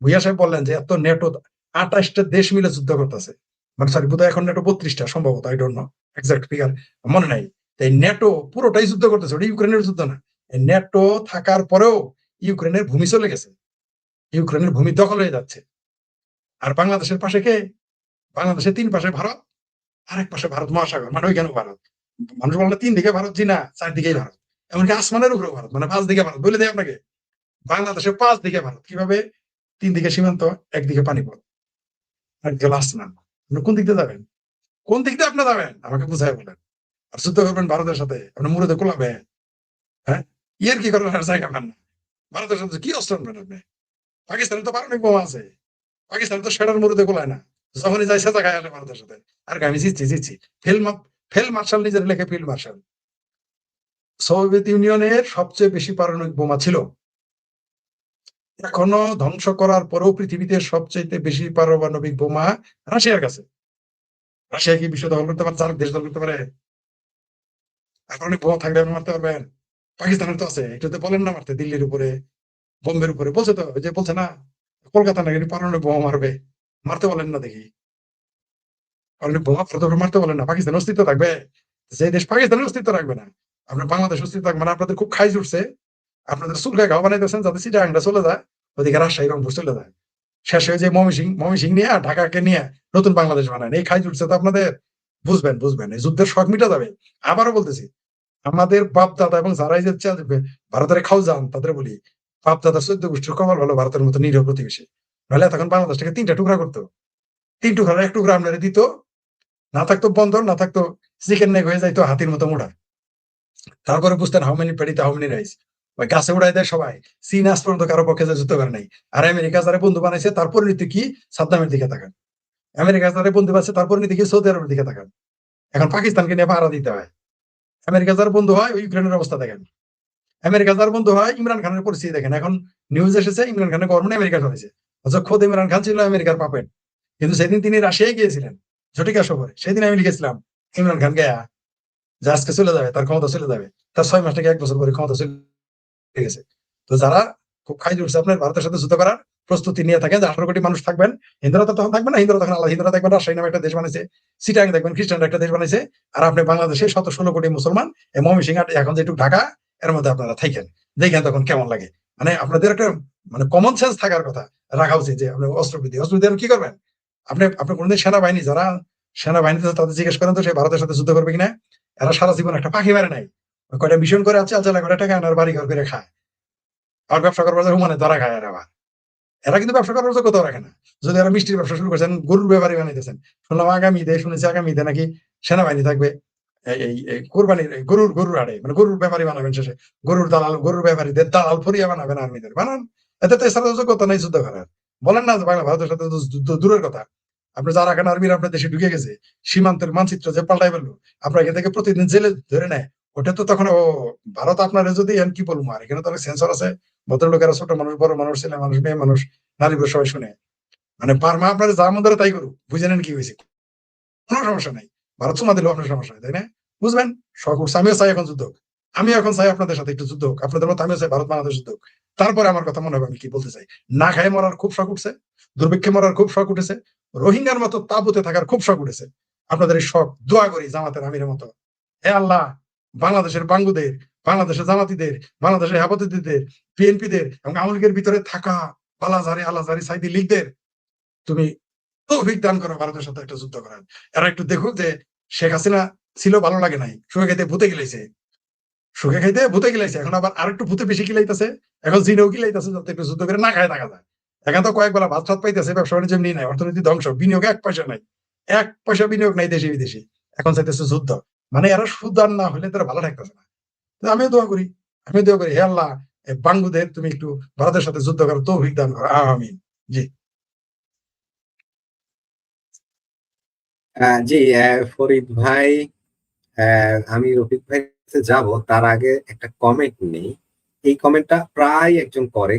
ভুইয়া সাহেব বললেন যে এত নেটো 28টা দেশ মিলে যুদ্ধ করতেছে, মানে সরি বোধহয় এখন নেটো 32টা সম্ভবত, I don't know exact figure মনে নাই। এই নেটো পুরোটাই যুদ্ধ করতেছে, ওটা ইউক্রেনের যুদ্ধ না। এই নেটো থাকার পরেও ইউক্রেনের ভূমি চলে গেছে, ইউক্রেনের ভূমি দখল হয়ে যাচ্ছে। আর বাংলাদেশের পাশে কে? বাংলাদেশের 3 পাশে ভারত, আরেক পাশে ভারত মহাসাগর, মানে ওইখানেও ভারত। মানুষ বলে না 3 দিকে ভারত, জি না, 4 দিকেই ভারত। এমনকি আসমানের উপরেও ভারত, মানে 5 দিকে ভারত বলে দেয় আপনাকে। বাংলাদেশের 5 দিকে ভারত, কিভাবে? 3 দিকে সীমান্ত, একদিকে পানিপথ, একদিকে আসমান। আপনি কোন দিক দিয়ে যাবেন? কোন দিক দিয়ে আপনি যাবেন আমাকে বুঝাই বলেন। আর যুদ্ধ করবেন ভারতের সাথে, আপনি মুড়ে কোলাবেন? হ্যাঁ, ইয়ের কি করেন আর জায়গা পান না। ভারতের সাথে কি অস্ত্র আনবেন আপনি? পাকিস্তানে তো পারমাণবিক বোমা আছে, পাকিস্তানে তো সেটার মুড়ে কোলায় না। যখনই যায় সেটা খায় আসে ভারতের সাথে। আর আমি জিতছি। ফিল্ড মার্শাল নিজের লেখে ফিল্ড মার্শাল। সোভিয়েত ইউনিয়নের সবচেয়ে বেশি পারমাণবিক বোমা ছিল, এখনো ধ্বংস করার পরেও পৃথিবীতে সবচেয়ে বেশি পারমাণবিক বোমা রাশিয়ার কাছে। রাশিয়া কি বিশ্ব দখল করতে পারে? চার দেশ দখল করতে পারে? এখন অনেক বোমা থাকলে আপনি মারতে পারবেন? পাকিস্তানের তো আছে, একটু তো বলেন না মারতে, দিল্লির উপরে, বোম্বের উপরে বলছে তো, ওই যে বলছে না কলকাতা নাকি পারমাণবিক বোমা মারবে, মারতে বলেন না দেখি। পারমাণবিক বোমা মারতে বলেন না, পাকিস্তানের অস্তিত্ব থাকবে? যে দেশ পাকিস্তানের অস্তিত্ব রাখবে না, আপনার বাংলাদেশ অস্তিত্ব থাকবে না। আপনাদের খুব খাই জুটছে, আপনাদের চুলকায় ঘাও বানাইতেছেন যাতে চিটাগাংটা চলে যায়, ওদিকে রাজশাহী রংপুর চলে যায়, শেষ হয়ে যে ময়মনসিংহ নিয়ে ঢাকাকে নিয়ে নতুন বাংলাদেশ বানায়। এই খাই জুটছে তো আপনাদের, বুঝবেন এই যুদ্ধের শখ মিটা যাবে। আবারও বলতেছি, আমাদের বাপ দাদা এবং যারাই যে ভারতের খাও যান তাদের বলি, বাপ দাদার 14 গোষ্ঠীর কপাল ভালো ভারতের মতো নিরীহ প্রতিবেশী, নাহলে তখন বাংলাদেশটাকে 3টা টুকরা করতো। 3 টুকরার 1 টুকরা আপনারা দিত, না থাকতো বন্দর, না থাকতো চিকেন নেক হয়ে যাইতো হাতির মতো মোড়া। তারপরে বুঝতেন হাউ মেনি পেডিতে হাউ মেনি রাইস। ওই গাছে উড়াই দেয় সবাই। চীন আজ পর্যন্ত কারো পক্ষে যুদ্ধ করে নাই। আর আমেরিকা যারা বন্ধু বানাইছে তার পরিণতি কি? সাদ্দামের দিকে তাকান। আমেরিকা যারা বন্ধু বানাইছে তার পরিণতি কি? সৌদি আরবের দিকে তাকান। এখন পাকিস্তানকে নিয়ে পাহারা দিতে হয়। আমেরিকা যার বন্ধু হয় ওই ইউক্রেনের অবস্থা দেখেন। আমেরিকা যার বন্ধু হয় ইমরান খানের পরিস্থিতি দেখেন। এখন নিউজ এসেছে ইমরান খানের গভর্নমেন্ট আমেরিকা চলেছে, অথচ খোদ ইমরান খান ছিল আমেরিকার পাপেট। কিন্তু সেদিন তিনি রাশিয়ায় গিয়েছিলেন ঝটিকা সফরে, সেদিন আমি লিখেছিলাম ইমরান খান গেয়া যে আজকে চলে যাবে, তার ক্ষমতা চলে যাবে, তার 6 মাস থেকে 1 বছর পরে ক্ষমতা চলে গেছে। তো যারা খুব খাই উঠছে আপনার ভারতের সাথে যুদ্ধ করার প্রস্তুতি নিয়ে থাকেন, যে 18 কোটি মানুষ থাকবেন, হিন্দুরা তো তখন থাকবে না, হিন্দুরা তখন আলাদা, হিন্দুরা দেখবেন রাজশাহী নামে একটা দেশ বানাইছে, চিটাং দেখবেন খ্রিস্টানরা একটা দেশ বানাইছে, আর আপনি বাংলাদেশে 17-16 কোটি মুসলমান, এই ময়মনসিংহ এখন যেটুকু ঢাকা এর মধ্যে আপনারা থাকেন, দেখেন তখন কেমন লাগে। মানে আপনাদের একটা মানে কমন সেন্স থাকার কথা রাখা উচিত যে আপনি অস্ত্রবিধি কি করবেন? আপনি কোনদিন সেনাবাহিনী যারা সেনাবাহিনীতে তাদের জিজ্ঞেস করেন তো সে ভারতের সাথে যুদ্ধ করবে কিনা? এরা সারা জীবন একটা পাখি মারে নাই, কয়টা মিশন করে আছে, আচ্ছা করে টাকা আনার বাড়ি ঘর করে খায়, আর ব্যবসা করবার হুমানে ধরা খায়। এরা কিন্তু ব্যবসা করার যোগ্যতাও রাখে না। যদি এরা মিষ্টির ব্যবসা শুরু করেছেন, গরুর ব্যাপারী বানাইতেছেন, শুনলাম শুনেছি আগামীতে নাকি সেনাবাহিনী থাকবে এই কোরবানির গরুর হাড়ে, মানে গরুর ব্যাপারী বানাবেন, শেষে গরুর দালাল, গরুর ব্যাপারীদের দালাল ফরিয়া বানাবেন আর্মিদের, বানান। এতে তো এছাড়া যোগ্যতা নেই যুদ্ধ করার। বলেন না যে বাংলা ভারতের সাথে যুদ্ধ দূরের কথা, আপনি যারা এখন আর্মির আপনার দেশে ঢুকে গেছে, সীমান্তের মানচিত্র যে পাল্টাই ফেললো, আপনার এখান থেকে প্রতিদিন জেলে ধরে নেয়, ওটা তো তখন ও ভারত আপনার যদি কি বলবো, আর এখানে তো অনেক সেন্সর আছে, ভদ্রলোকেরা, ছোট মানুষ, বড় মানুষ, ছেলে মানুষ, মেয়ে মানুষ, নারী পুরুষ সবাই শুনে। মানে পারমা আপনার যা মন ধরে তাই করুক, বুঝে নেন কি হয়েছে, কোনো সমস্যা নাই। ভারত চুমা দিলেও আপনার সমস্যা নেই, তাই না? বুঝবেন? শখ উঠছে, আমিও চাই এখন যুদ্ধ হোক, আমি এখন চাই আপনাদের সাথে একটু যুদ্ধ হোক, আপনাদের মতো আমিও চাই ভারত বাংলাদেশ যুদ্ধ হোক। তারপরে আমার কথা মনে হবে আমি কি বলতে চাই। না খায় মরার খুব শখ উঠছে, দুর্ভিক্ষে মরার খুব শখ উঠেছে, রোহিঙ্গার মতো তাঁবুতে থাকার খুব শখ উঠেছে। আপনাদের এই শখ দোয়া করি জামাতের আমিরের মতো, হে আল্লাহ, বাংলাদেশের বাঙ্গুদের, বাংলাদেশের জামাতিদের, বাংলাদেশের হেফাজতিদের, বিএনপিদের এবং আওয়ামী লীগের ভিতরে থাকা বালাজারি আলাজারি সাইদি লীগদের তুমি তৌফিক দান করো ভারতের সাথে একটা যুদ্ধ করার। এরা একটু দেখুক যে শেখ হাসিনা ছিল ভালো লাগে নাই, সুখে খাইতে ভূতে গিলাইছে, এখন আবার আরেকটু ভূতে বেশি গিলাইতেছে, এখন জিনেও গিলাইতেছে যাতে একটু যুদ্ধ করে না খায় থাকা যায়। এখন তো কয়েক বেলা ভাত ফাত পাইতেছে, ব্যবসা বাণিজ্য এমনি নাই, অর্থনীতি ধ্বংস, বিনিয়োগ 1 পয়সা নাই, 1 পয়সা বিনিয়োগ নাই দেশে বিদেশি, এখন চাইতেছে যুদ্ধ। মানে এরা সুদান না হলে তারা ভালো থাকতেছে না। আমিও দোয়া করি, হে আল্লাহ, বাঙ্গুদের তুমি একটু ভারতের সাথে যুদ্ধ করো, তৌফিক দান করো, আমিন। জি জি, ফরিদ ভাই, আমি রফিক ভাই যাব তার আগে একটা কমেন্ট নেই। এই কমেন্টটা প্রায় একজন করে,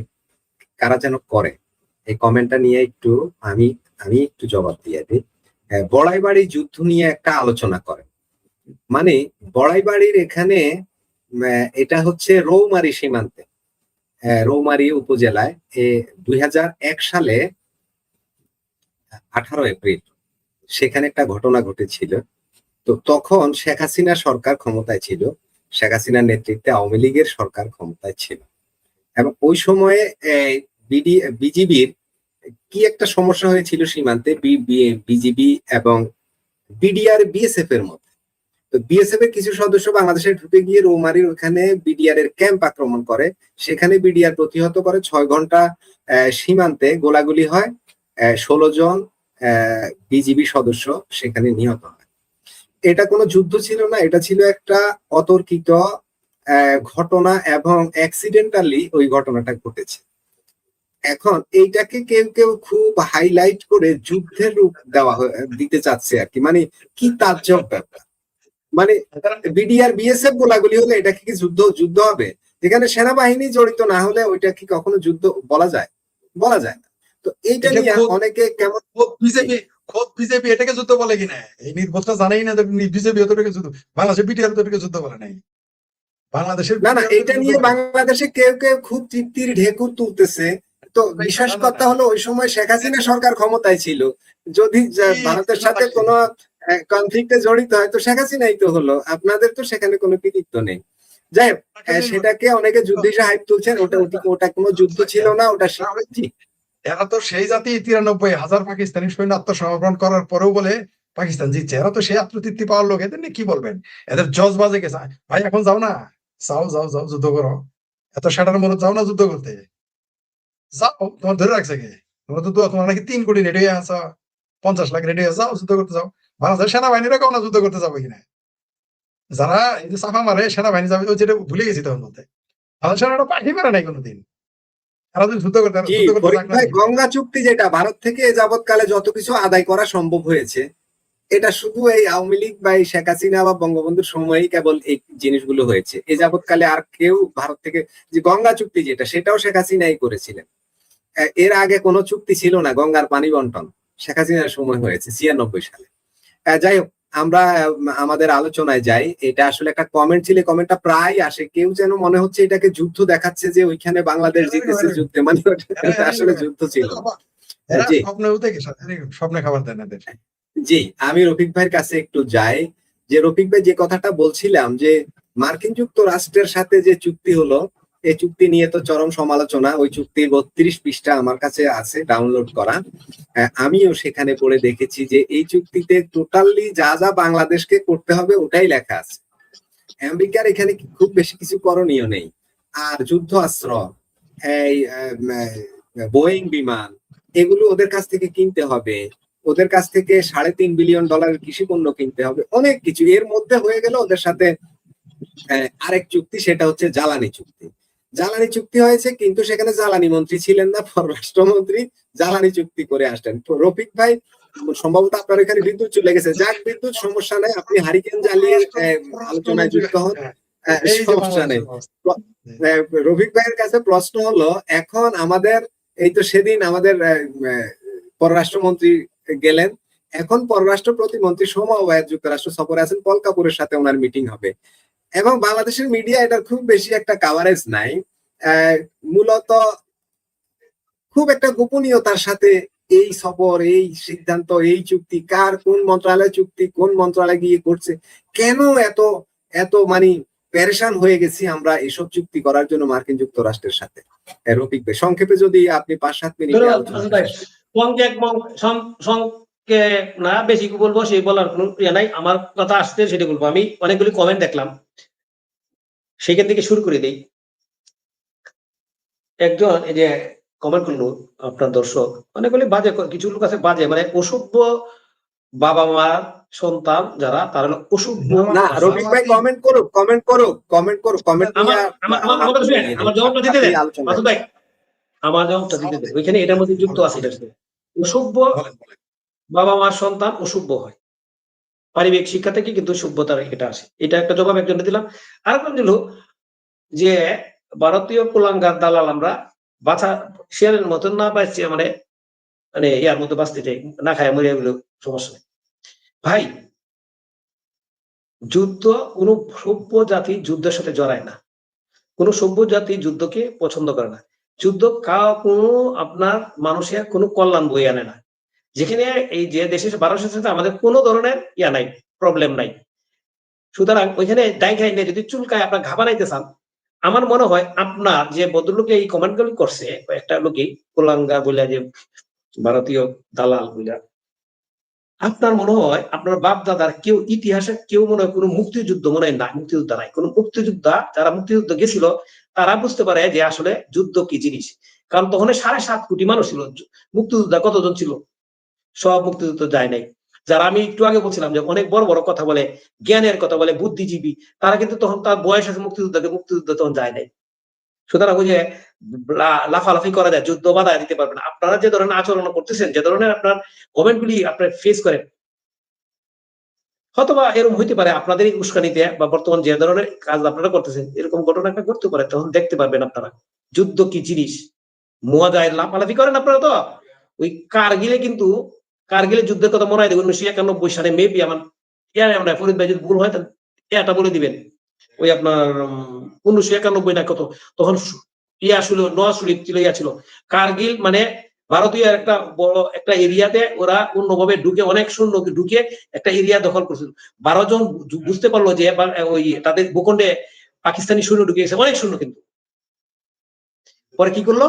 কারা যেন করে, এই কমেন্টটা নিয়ে একটু আমি আমি একটু জবাব দিয়ে দিই। বড়াইবাড়ি যুদ্ধ নিয়ে একটা আলোচনা করে, মানে বড়াইবাড়ির এখানে এটা হচ্ছে রৌমারী সীমান্তে, রৌমারী উপজেলায় 2001 সালে 18 এপ্রিল সেখানে একটা ঘটনা ঘটেছিল। তো তখন শেখ হাসিনা সরকার ক্ষমতায় ছিল, শেখ হাসিনার নেতৃত্বে আওয়ামী লীগের সরকার ক্ষমতায় ছিল, এবং ওই সময়ে বিজিবির কি একটা সমস্যা হয়েছিল সীমান্তে, বিজিবি এবং বিডিআর বিএসএফ এর মধ্যে। তো বিএসএফ এর কিছু সদস্য বাংলাদেশে ঢুকে গিয়ে রৌমারীর ওখানে বিডিআর এর ক্যাম্প আক্রমণ করে, সেখানে বিডিআর প্রতিহত করে। 6 ঘন্টা সীমান্তে গোলাগুলি হয়, 16 জন বিজিবি সদস্য সেখানে নিহত হয়। এটা কোনো যুদ্ধ ছিল না, এটা ছিল একটা অতর্কিত ঘটনা এবং অ্যাক্সিডেন্টালি ওই ঘটনাটা ঘটেছে। এখন এইটাকে কেউ কেউ খুব হাইলাইট করে যুদ্ধের রূপ দিতে চাচ্ছে আর কি। মানে কি তাজ্জব ব্যাপার, মানে বিডিআর বিএসএফ গোলাগুলি হলে এটা কি যুদ্ধ হবে? যেখানে সেনাবাহিনী জড়িত না হলে ওইটা কি কখনো যুদ্ধ বলা যায়? বলা যায় না। তো এইটা নিয়ে অনেকে কেমন বিজেপি এটাকে যুদ্ধ বলে কিনা, এই নির্বোধটা জানেই না বিজেপি অতটাকে যুদ্ধ, বাংলাদেশে বিটিআর অতটাকে যুদ্ধ বলে নাই। বাংলাদেশের না, এইটা নিয়ে বাংলাদেশে কেউ কেউ খুব তৃপ্তির ঢেকুর তুলতেছে। তো বিশেষ কথা হলো ওই সময় শেখ হাসিনা সরকার ক্ষমতায় ছিল, যদি ভারতের সাথে কোনো কনফ্লিক্টে জড়িত হয় তো শেখ হাসিনাই তো হলো, আপনাদের তো সেখানে কোনো কৃতিত্ব নেই। যাই হোক, সেটাকে অনেকে যুদ্ধ হিসেবে হাইপ তুলছেন, ওটা কোনো যুদ্ধ ছিল না, ওটা ঠিক। এরা তো সেই জাতি 93,000 পাকিস্তানি সৈন্য আত্মসমর্পণ করার পরেও বলে পাকিস্তান জিতছে। এরা তো সেই আত্মতৃপ্তি পাওয়ার লোক, এদের নিয়ে কি বলবেন? এদের জজ বাজে গেছে, ভাই এখন যাও না, যাও যাও যাও যুদ্ধ করো, এত সেটার মনে যাও না যুদ্ধ করতে, যাও, তোমার ধরে রাখছে কে? তোমার নাকি 3 কোটি রেডি হয়ে আছো, 50 লাখ রেডি হয়ে যাও যুদ্ধ করতে যাও। বাংলাদেশের সেনাবাহিনীরা কেউ না যুদ্ধ করতে যাবো কিনা, যারা এই যে চাপা মারে সেনাবাহিনী যাবে, ওই যেটা ভুলে গেছি তখন বলতে, আমাদের সেনারা পাঠিয়ে মারে নাই কোনোদিন। গঙ্গা চুক্তি যেটা ভারত থেকে যাবৎকালে যত কিছু আদায় করা সম্ভব হয়েছে, এটা শুধু এই আওয়ামী লীগ বা এই শেখ হাসিনা বা বঙ্গবন্ধুর সময়ই কেবল এই জিনিসগুলো হয়েছে। এ যাবৎকালে আর কেউ ভারত থেকে, যে গঙ্গা চুক্তি যেটা, সেটাও শেখ হাসিনাই করেছিলেন। এর আগে কোনো চুক্তি ছিল না, গঙ্গার পানি বন্টন শেখ হাসিনার সময় হয়েছে 96 সালে। যাই হোক, আমরা আমাদের আলোচনায় যাই। এটা আসলে একটা কমেন্ট ছিল, কমেন্টটা প্রায় আসে, কেউ যেন মনে হচ্ছে এটাকে যুদ্ধ দেখাচ্ছে, যে ওইখানে বাংলাদেশ জিতেছে যুদ্ধে, মানে আসলে যুদ্ধ ছিল। স্বপ্নে খাবার দেন এদের। জি, আমি রফিক ভাইয়ের কাছে একটু যাই, যে রফিক ভাই যে কথাটা বলছিলাম, যে মার্কিন যুক্তরাষ্ট্রের সাথে যে চুক্তি হলো, এই চুক্তি নিয়ে তো চরম সমালোচনা। ওই চুক্তির 32 পৃষ্ঠা আমার কাছে আছে ডাউনলোড করা, আমিও সেখানে পড়ে দেখেছি যে এই চুক্তিতে টোটালি যা যা বাংলাদেশকে করতে হবে ওটাই লেখা আছে। আমেরিকার এখানে খুব বেশি কিছু করণীয় নেই। আর যুদ্ধাস্ত্র, এই বোয়িং বিমান, এগুলো ওদের কাছ থেকে কিনতে হবে, ওদের কাছ থেকে $3.5 বিলিয়ন কৃষি পণ্য কিনতে হবে, অনেক কিছু। এর মধ্যে হয়ে গেল ওদের সাথে আরেক চুক্তি, সেটা হচ্ছে জ্বালানি চুক্তি। জ্বালানি চুক্তি হয়েছে, কিন্তু সেখানে জ্বালানি মন্ত্রী ছিলেন না, পররাষ্ট্রমন্ত্রী জ্বালানি চুক্তি করে আসলেন। রফিক ভাই, সম্ভবত আপনার এখানে বিদ্যুৎ চলে গেছে, যাক বিদ্যুৎ, সমস্যা নাই, আপনি হারিকেন জ্বালিয়ে আলোচনায় যুক্ত হন, সমস্যা নেই। রফিক ভাইয়ের কাছে প্রশ্ন হলো, এখন আমাদের এই তো সেদিন আমাদের পররাষ্ট্রমন্ত্রী গেলেন, এখন পররাষ্ট্র প্রতিমন্ত্রী সোমা ওয়াজ যুক্তরাষ্ট্র সফরে আছেন, পল কাপুরের সাথে ওনার মিটিং হবে, এবং বাংলাদেশের মিডিয়া এটার খুব বেশি একটা কাভারেজ নাই। মূলত খুব একটা গোপনীয়তার সাথে এই সফর, এই সিদ্ধান্ত, এই চুক্তি, কার কোন মন্ত্রণালয় চুক্তি, কোন মন্ত্রণালয় গিয়ে করছে, কেন এত এত মানে পেরেশান হয়ে গেছি আমরা এসব চুক্তি করার জন্য মার্কিন যুক্তরাষ্ট্রের সাথে। রফিক ভাই, সংক্ষেপে যদি আপনি 5-7 মিনিট না বেশি বলবো, সেই বলার কোনো ইয়ে নাই, আমার কথা আসছে সেটা বলবো। আমি অনেকগুলি কমেন্ট দেখলাম, সেখান থেকে শুরু করে দেই। একজন এই যে কমেন্ট করলো আপনার দর্শক, অনেকগুলি বাজে, কিছু লোক আছে বাজে, মানে অসভ্য বাবা মার সন্তান যারা, তারা হলো অসভ্য। না, রফিক ভাই কমেন্ট করুক, কমেন্ট করুক, কমেন্ট করুক, কমেন্ট নিয়ে আমার জবাবটা দিতে দেন মাসুদ ভাই, আমার জবাবটা দিতে দেন। ওইখানে এটার মধ্যে যুক্ত আছে, অসভ্য বাবা মার সন্তান অসভ্য হয়, পারিবারিক শিক্ষা থেকে কিন্তু সভ্যতার এটা আসে। এটা একটা জবাব একজনে দিলাম। আরেকজন দিল যে ভারতীয় কুলাঙ্গার দালাল আমরা, বাছা শেয়ারের মতন না পাইছি, মানে মানে ইয়ার মতো বাঁচতে চাই, না খায় মরিয়া গুলো সমস্যা নেই। ভাই, যুদ্ধ কোন সভ্য জাতি যুদ্ধের সাথে জড়ায় না, কোন সভ্য জাতি যুদ্ধকে পছন্দ করে না। যুদ্ধ কোনো আপনার মানুষের কোনো কল্যাণ বয়ে আনে না। যেখানে এই যে দেশে ভারতের সাথে আমাদের কোনো ধরনের নাই, প্রবলেম নাই। সুতরাং ওইখানে ডাইখাই নিয়ে যদি চুলকায় আপনার ঘাবড়াইতে চান, আমার মনে হয় আপনার যে ভদ্রলোকে এই কমেন্ট গুলো করছে, একটা লোকই কোলাঙ্গা বলে যে ভারতীয় দালাল বলে, আপনার মনে হয় আপনার বাপ দাদার কেউ ইতিহাসে কেউ মনে হয় কোনো মুক্তিযুদ্ধ মনে হয় নাই, মুক্তিযোদ্ধা নাই। কোন মুক্তিযোদ্ধা যারা মুক্তিযুদ্ধ গেছিল তারা বুঝতে পারে যে আসলে যুদ্ধ কি জিনিস। কারণ তখন 7.5 কোটি মানুষ ছিল। মুক্তিযোদ্ধা কতজন ছিল? সব মুক্তিযুদ্ধ যায় নাই। যারা আমি একটু আগে বলছিলাম যে অনেক বড় বড় কথা বলে, জ্ঞানের কথা বলে, বুদ্ধিজীবী, তারা কিন্তু তখন তার বয়স আছে মুক্তিযুদ্ধ তখন যায় নাই। সুতরাং ওই যে লাফালাফি করা যায়, যুদ্ধ বাধা দিতে পারবে না। আপনারা যে ধরনের আচরণ করতেছেন, যে ধরনের আপনার কমেন্ট গুলি আপনার ফেস করেন, হয়তোবা এরকম হইতে পারে আপনাদের এই উস্কানিতে বা বর্তমান যে ধরনের কাজ আপনারা করতেছেন, এরকম ঘটনা একটা ঘটতে পারে। তখন দেখতে পারবেন আপনারা যুদ্ধ কি জিনিস। মুয়াজায় লাফালাফি করেন আপনারা তো। ওই কার্গিলের যুদ্ধের কথা মনে হয় 1991 সালে মেবি আমার ফরিদ ভাই যদি ভুল হয় তাহলে এটা বলে দিবেন। ওই আপনার 1991 না কত, তখন ছিল, নওয়াজ শরীফ ছিল। কার্গিল মানে ভারতীয় একটা বড় একটা এরিয়াতে ওরা অন্যভাবে ঢুকে, অনেক সৈন্য ঢুকে একটা এরিয়া দখল করছিল। 12 জন বুঝতে পারলো যে ওই তাদের ভূখণ্ডে পাকিস্তানি সৈন্য ঢুকে গেছে, অনেক সৈন্য। কিন্তু পরে কি করলো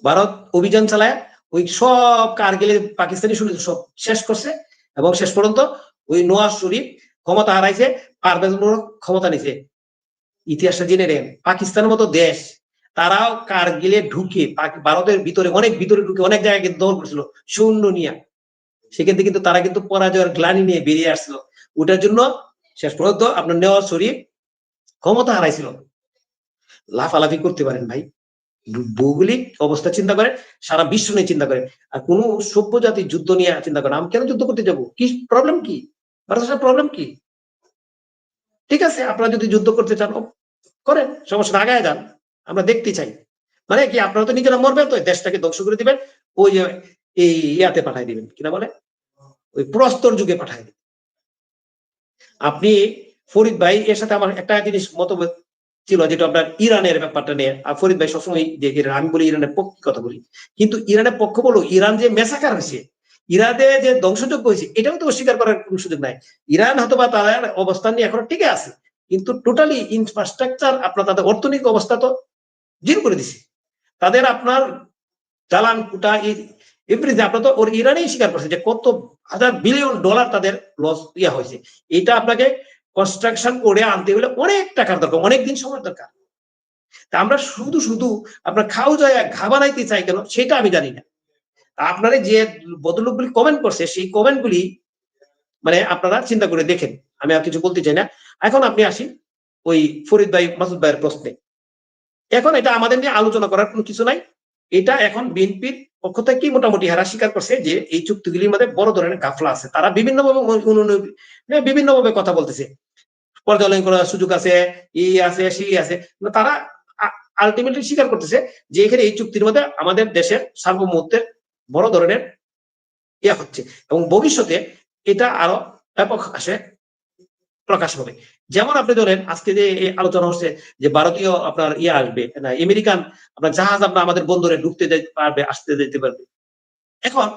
ভারত? অভিযান চালায় ওই সব কার্গিলে পাকিস্তানি সৈন্য সব শেষ করছে, এবং শেষ পর্যন্ত ওই নওয়াজ শরীফ ক্ষমতা হারাইছে, পারভেজ মোশাররফ ক্ষমতা নিছে। ইতিহাসটা জেনে নেন। পাকিস্তানের মতো দেশ তারাও কার্গিলে ঢুকে ভারতের ভিতরে অনেক ভিতরে ঢুকে অনেক জায়গায় কিন্তু দখল করছিল সৈন্য নিয়ে। সেখান থেকে কিন্তু তারা কিন্তু পরাজয়ের গ্লানি নিয়ে বেরিয়ে আসছিল। ওটার জন্য শেষ পর্যন্ত আপনার নওয়াজ শরীফ ক্ষমতা হারাইছিল। লাফালাফি করতে পারেন ভাই, ভৌগোলিক অবস্থা চিন্তা করেন, সারা বিশ্ব নিয়ে চিন্তা করেন, আর কোন সভ্য জাতির যুদ্ধ নিয়ে চিন্তা করেন। আমি কেন যুদ্ধ করতে যাব? কি প্রবলেম? কি ভারতের প্রবলেম কি? ঠিক আছে, আপনারা যদি যুদ্ধ করতে চান করেন, সমস্যা না, আগায় যান, আমরা দেখতে চাই। মানে কি আপনারা তো নিজেরা মরবেন, তো দেশটাকে ধ্বংস করে দিবেন, ওই এই ইয়াতে পাঠাই দিবেন, কিনা বলে ওই প্রস্তর যুগে পাঠাই দিবেন। আপনি ফরিদ ভাই এর সাথে আমার একটা জিনিস মতভেদ ছিল, যেটা আপনার ইরানের ব্যাপারটা নিয়ে। আর ফরিদ ভাই সবসময় যে আমি বলি ইরানের পক্ষে কথা বলি, কিন্তু ইরানের পক্ষ বলো, ইরান যে মেসাকার হয়েছে, ইরানে যে ধ্বংসযোগ্য হয়েছে, এটাও তো অস্বীকার করার কোন সুযোগ নাই। ইরান হয়তো বা তাদের অবস্থান নিয়ে এখনো টিকে আছে, কিন্তু টোটালি ইনফ্রাস্ট্রাকচার আপনার তাদের অর্থনৈতিক অবস্থা তো জিরো করে দিছে। তাদের আপনার জ্বালান কুটা এভরিথিং আপনার তো ওর ইরানেই স্বীকার করছে যে কত হাজার বিলিয়ন ডলার তাদের লস হয়েছে। এটা আপনাকে কনস্ট্রাকশন করে আনতে হলে অনেক টাকার দরকার, অনেক দিন সময় দরকার। আমরা শুধু আপনার খাও যায় ঘা বানাইতে চাই কেন, সেটা আমি জানি না। আপনারা যে ভদ্রলোকগুলি কমেন্ট করছে, সেই কমেন্ট গুলি মানে আপনারা চিন্তা করে দেখেন। আমি আর কিছু বলতে চাই না। এখন আপনি আসি ওই ফরিদ ভাই মাসুদ ভাইয়ের প্রশ্নে। এখন এটা আমাদের নিয়ে আলোচনা করার কোনো কিছু নাই। এটা এখন বিএনপির পক্ষ থেকে মোটামুটি হারা স্বীকার করছে যে এই চুক্তিগুলির মধ্যে বড় ধরনের গাফলা আছে। তারা বিভিন্নভাবে কথা বলতেছে, পর্যালোচনা করার সুযোগ আছে, এই আছে সেই আছে, তারা আলটিমেটলি স্বীকার করতেছে যে এখানে এই চুক্তির মধ্যে আমাদের দেশের সার্বভৌমত্বের বড় ধরনের হচ্ছে, এবং ভবিষ্যতে এটা আরো ব্যাপক আসে প্রকাশ হবে। যেমন আপনি ধরেন আজকে যে আলোচনা হচ্ছে যে ভারতীয় আপনার আসবে না, আমেরিকান আপনার জাহাজ আপনার আমাদের বন্দরে ঢুকতে পারবে, আসতে যেতে পারবে। এখন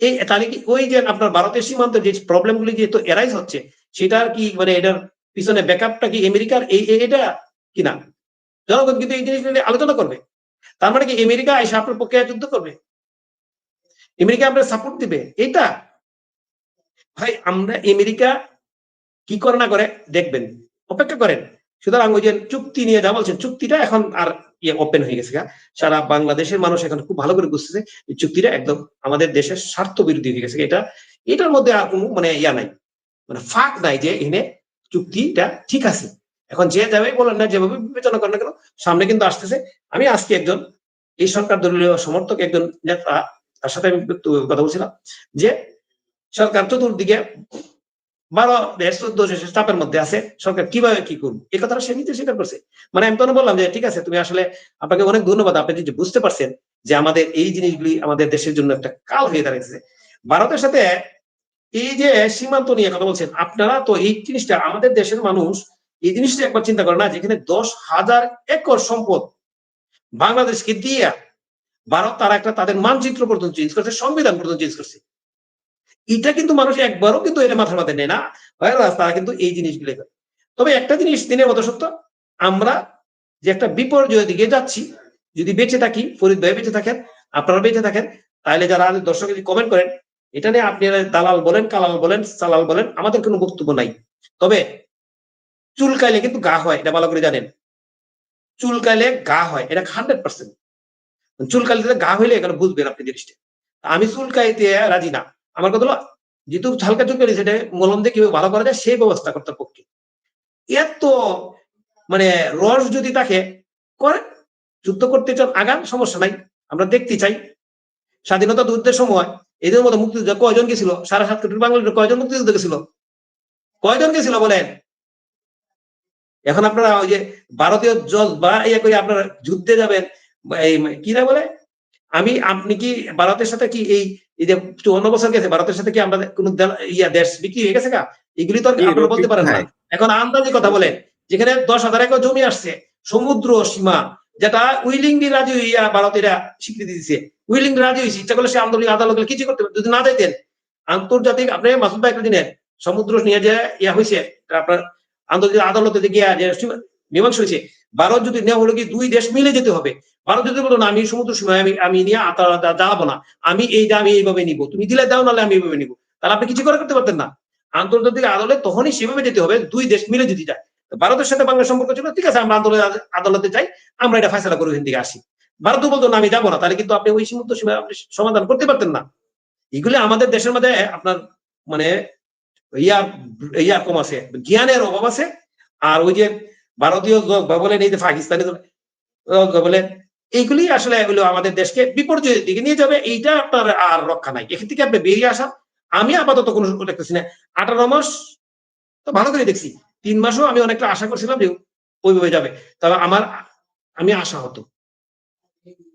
এই তাহলে কি ওই যে আপনার ভারতের সীমান্তে যে প্রবলেম গুলি যে এরাইজ হচ্ছে, সেটার কি মানে এটার পিছনে ব্যাকআপটা কি আমেরিকার এটা কিনা? জনগণ কিন্তু এই জিনিস নিয়ে আলোচনা করবে। তার মানে কি আমেরিকা এসে আপনার পক্ষে যুদ্ধ করবে? আমেরিকা আপনার সাপোর্ট দিবে? এইটা ভাই, আমরা আমেরিকা কি করে না করে দেখবেন, অপেক্ষা করেন। সুতরাং ওই যে চুক্তি নিয়ে যা বলছেন, চুক্তিটা এখন আর ওপেন হয়ে গেছে। সারা বাংলাদেশের মানুষ এখন খুব ভালো করে বুঝতেছে এই চুক্তিটা একদম আমাদের দেশের স্বার্থ বিরোধী হয়ে গেছে। এটার মধ্যে আর কোনো মানে নাই, মানে ফাঁক নাই যে এখানে চুক্তিটা ঠিক আছে। এখন যে যাবে বলেন না, যেভাবে বিবেচনা করেন না কেন, সামনে কিন্তু আসতেছে। আমি আজকে একজন এই সরকার দলীয় সমর্থক একজন নেতা, তার সাথে আমি কথা বলছিলাম যে সরকার চতুর্দিকে 12 দেশ 14 দেশের চাপের মধ্যে আছে, সরকার কিভাবে কি করবে, এই কথাটা সে নিজে স্বীকার করছে। মানে আমি তখন বললাম যে ঠিক আছে, তুমি আসলে আপনাকে অনেক ধন্যবাদ, আপনি যে বুঝতে পারছেন যে আমাদের এই জিনিসগুলি আমাদের দেশের জন্য একটা কাল হয়ে দাঁড়িয়েছে। ভারতের সাথে এই যে সীমান্ত নিয়ে কথা বলছেন আপনারা, তো এই জিনিসটা আমাদের দেশের মানুষ এই জিনিসটা একবার চিন্তা করে না, যেখানে 10,000 একর সম্পদ বাংলাদেশকে দিয়ে ভারত তারা একটা তাদের মানচিত্র পর্যন্ত চেঞ্জ করছে, সংবিধান পর্যন্ত চেঞ্জ করছে। এটা কিন্তু মানুষ একবারও কিন্তু এটা মাথার মধ্যে নেয় না, তারা কিন্তু এই জিনিসগুলো করে। তবে একটা জিনিস দিনের মতো সত্য, আমরা যে একটা বিপর্যয়ের দিকে যাচ্ছি, যদি বেঁচে থাকি, ফরিদ ভাই বেঁচে থাকেন, আপনারা বেঁচে থাকেন, তাহলে যারা দর্শক যদি কমেন্ট করেন, এটা নিয়ে আপনি দালাল বলেন, কালাল বলেন, সালাল বলেন, আমাদের কোনো বক্তব্য নাই। তবে চুলকাইলে কিন্তু গা হয়, এটা ভালো করে জানেন। চুলকাইলে গা হয়, এটা 100%। চুলকাইলে গা হইলে এখানে বুঝবেন আপনি জিনিসটা। আমি চুলকাইতে রাজি না। আমার কথা হলো, যেহেতু হালকা চুলকাইলে সেটা মলম দিয়ে কিভাবে ভালো করা যায় সেই ব্যবস্থা করতে পক্ষে। এত মানে রস যদি থাকে করে, যুদ্ধ করতে চান আগান, সমস্যা নাই, আমরা দেখতে চাই। স্বাধীনতা যুদ্ধের সময় এদের মতো মুক্তিযোদ্ধা কয়জন গেছিল? 7.5 কোটি বাঙালির কয়জন মুক্তিযুদ্ধ গেছিল? কয়জন গেছিল বলেন? এখন আপনারা ওই যে ভারতীয় জজ বা ইয়ে করে আপনারা যুদ্ধে যাবেন, এই কি না বলে, আপনি কি ভারতের সাথে কি এই যে 54 বছর গেছে, ভারতের সাথে কি আমরা কোন দেশ বিক্রি হয়ে গেছে? এগুলি তো জি, আপনারা বলতে রফিক পারেন না। ভাই। এখন আন্দাজি কথা বলেন, যেখানে 10,000 একর জমি আসছে, সমুদ্র সীমা, যেটা উইলিংলি রাজি হইয়া ভারতীয়রা স্বীকৃতি দিচ্ছে, উইলিংলি রাজি হয়েছে, ইচ্ছা করলে সে আন্তর্জাতিক আদালতে কিছু করতে পারে। যদি না যাইতেন আন্তর্জাতিক, আপনি মাসুদ ভাই একটা দিনের সমুদ্র নিয়ে যে ইয়া হয়েছে, আপনার আন্তর্জাতিক আদালতে গিয়া যে মীমাংসা হয়েছে, ভারত যদি নেওয়া হলো কি 2 দেশ মিলে যেতে হবে। ভারত যদি বলতো না, আমি সমুদ্র সীমায় আমি নিয়ে দাঁড়াবো না, আমি এইভাবে নিব, তুমি দিলে দাও, নাহলে আমি এইভাবে নিব, তাহলে আপনি কিছু করতে পারতেন না। আন্তর্জাতিক আদালতে তখনই সেভাবে যেতে হবে, 2 দেশ মিলে যদি যায়। ভারতের সাথে বাংলার সম্পর্ক ছিল, ঠিক আছে আমরা আদালতে যাই, আমরা এটা ফয়সালা করে ওখান থেকে আসি। ভারত বলতো না আমি যাবো না, তাহলে কিন্তু আপনি ওই সমুদ্র সীমা আপনি সমাধান করতে পারতেন না। এগুলি আমাদের দেশের মধ্যে আপনার মানে ইয়ার কম আছে, জ্ঞানের অভাব আছে। আর ওই যে ভারতীয় বলেন, এই যে পাকিস্তানি বলেন, এইগুলি আসলে এগুলো আমাদের দেশকে বিপর্যয়ের দিকে নিয়ে যাবে। এইটা আপনার আর রক্ষা নাই, এখান থেকে আপনি বেরিয়ে আসা। আমি আপাতত কোনো দেখতেছি না। 18 মাস তো ভালো করে দেখছি, 3 মাসও আমি অনেকটা আশা করছিলাম যে ওইভাবে যাবে। তবে আমি আশা হতো,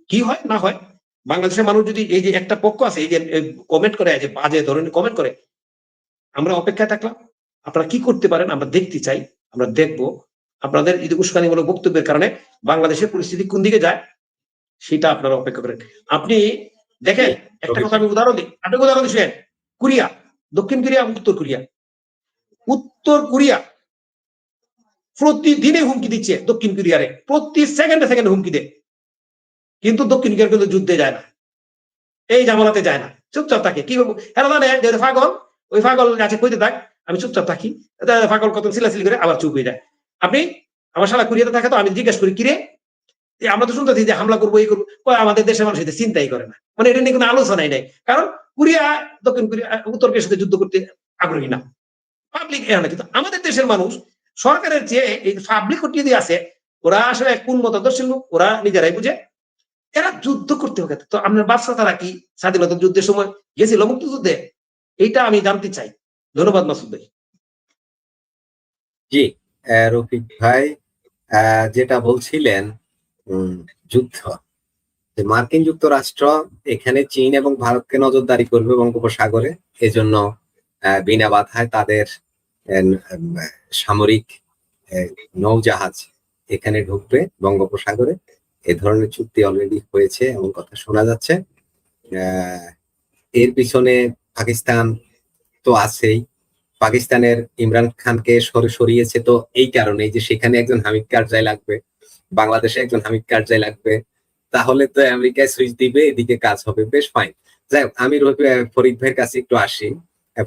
কি হয় না হয়, বাংলাদেশের মানুষ যদি এই যে একটা পক্ষ আছে এই যে কমেন্ট করে, যে বাজে ধরনের কমেন্ট করে, আমরা অপেক্ষায় থাকলাম। আপনারা কি করতে পারেন আমরা দেখতে চাই, আমরা দেখবো। আপনাদের এই উস্কানিমূলক বক্তব্যের কারণে বাংলাদেশের পরিস্থিতি কোন দিকে যায় সেটা আপনারা অপেক্ষা করেন। আপনি দেখেন, একটা কথা আমি উদাহরণ দিই, আপনি উদাহরণ দিচ্ছেন কোরিয়া, দক্ষিণ কোরিয়া, উত্তর কোরিয়া। উত্তর কোরিয়া প্রতিদিনে হুমকি দিচ্ছে দক্ষিণ কোরিয়ারে, প্রতি সেকেন্ডে হুমকি দেয়, কিন্তু দক্ষিণ কোরিয়া কিন্তু যুদ্ধে যায় না, এই ঝামেলাতে যায় না, চুপচাপ থাকে। কি এরা জানে যে পাগল, ওই পাগল আছে কইতে থাক, আমি চুপচাপ থাকি, পাগল কত চিলাচিলি করে আবার চুপ হয়ে যায়। আপনি আমার শালা কোরিয়াতে থাকে, তো আমি জিজ্ঞেস করি কিরে, আমরা তো শুনতেছি যে হামলা করবো, এই করবো, আমাদের দেশের মানুষ এটা চিন্তাই করে না, মানে এটা নিয়ে কোনো আলোচনাই নাই। কারণ কোরিয়া, দক্ষিণ কোরিয়া, উত্তর কোরিয়ার সাথে যুদ্ধ করতে আগ্রহী না, পাবলিক এরা না। কিন্তু আমাদের দেশের মানুষ সরকারের যে এই পাবলিক দিয়ে আছে, ওরা আসলে কোন মতাদর্শের লোক ওরা নিজেরাই বুঝে, এরা যুদ্ধ করতে হবে। তো আপনার বাচ্চা তারা কি স্বাধীনতা যুদ্ধের সময় গেছিল মুক্তিযুদ্ধে? এইটা আমি জানতে চাই। ধন্যবাদ মাসুদ ভাই। জি, রফিক ভাই, যেটা বলছিলেন, যুদ্ধ, যে মার্কিন যুক্তরাষ্ট্র এখানে চীন এবং ভারতকে নজরদারি করবে বঙ্গোপসাগরে, এজন্য বিনা বাধায় তাদের সামরিক নৌজাহাজ এখানে ঢুকবে বঙ্গোপসাগরে। এ ধরনের চুক্তি অলরেডি হয়েছে এমন কথা শোনা যাচ্ছে। এর পিছনে পাকিস্তান তো আছেই। পাকিস্তানের ইমরান খানকে সরিয়েছে তো এই কারণে যে সেখানে একজন হামিদ কারজাই লাগবে, বাংলাদেশে একজন হামিদ কারজাই লাগবে, তাহলে তো আমেরিকায় সুইচ দিবে, এদিকে কাজ হবে, বেশ ফাইন। যাই হোক, আমি ফরিদ ভাইয়ের কাছে একটু আসি।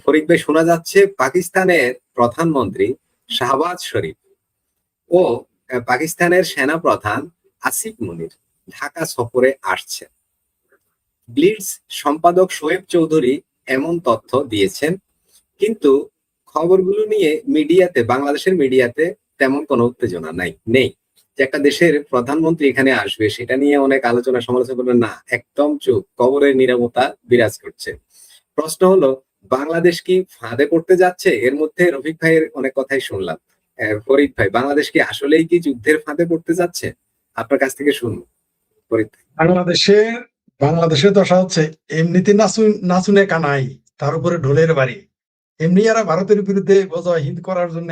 ফরিদ ভাই, শোনা যাচ্ছে পাকিস্তানের প্রধানমন্ত্রী শাহবাজ শরীফ ও পাকিস্তানের সেনা প্রধান আসিফ মুনির ঢাকা সফরে আসছে। ব্লিটজ সম্পাদক শোয়েব চৌধুরী এমন তথ্য দিয়েছেন, কিন্তু খবরগুলো নিয়ে বাংলাদেশের মিডিয়াতে তেমন কোনো উত্তেজনা নেই। যে একটা দেশের প্রধানমন্ত্রী এখানে আসবে সেটা নিয়ে অনেক আলোচনা সমালোচনা করবেন না, একদম চুপ, কবরের নীরবতা বিরাজ করছে। প্রশ্ন হলো, বাংলাদেশ কি ফাঁদে পড়তে যাচ্ছে? এর মধ্যে রফিক ভাইয়ের অনেক কথাই শুনলাম। ফরিদ ভাই, বাংলাদেশ কি আসলেই কি যুদ্ধের ফাঁদে পড়তে যাচ্ছে? আপনার কাছ থেকে শুনুন ফরিদ ভাই। বাংলাদেশের দশা হচ্ছে, এমনিতে নাচুনে কানাই, তার উপরে ঢোলের বাড়ি। এমনি এরা ভারতের বিরুদ্ধে গজা হিন্দ করার জন্য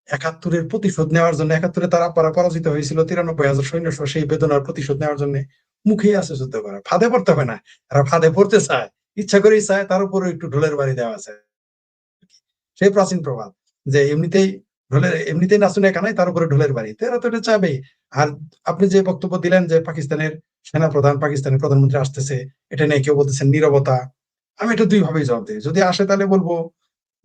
একাত্তরের প্রতিশোধ নেওয়ার জন্য, একাত্তরে তার আব্বারা পরাজিত হয়েছিল 93,000 সৈন্য সহ, সেই বেদনার প্রতিশোধ নেওয়ার জন্য মুখেই আছে যুদ্ধ করা। ফাঁদে পড়তে হবে না, এরা ফাঁদে পড়তে চায়, ইচ্ছা করেই চায়, তার উপরে একটু ঢোলের বাড়ি দেওয়া আছে। সেই প্রাচীন প্রবাদ যে এমনিতেই নাচুনে কানাই, তার উপরে ঢোলের বাড়ি, তো এরা তো এটা চাবেই। আর আপনি যে বক্তব্য দিলেন যে পাকিস্তানের সেনাপ্রধান, পাকিস্তানের প্রধানমন্ত্রী আসতেছে, এটা নিয়ে কেউ বলতেছেন নীরবতা, আমি এটা দুই ভাবেই জবাব দিই। যদি আসে তাহলে বলবো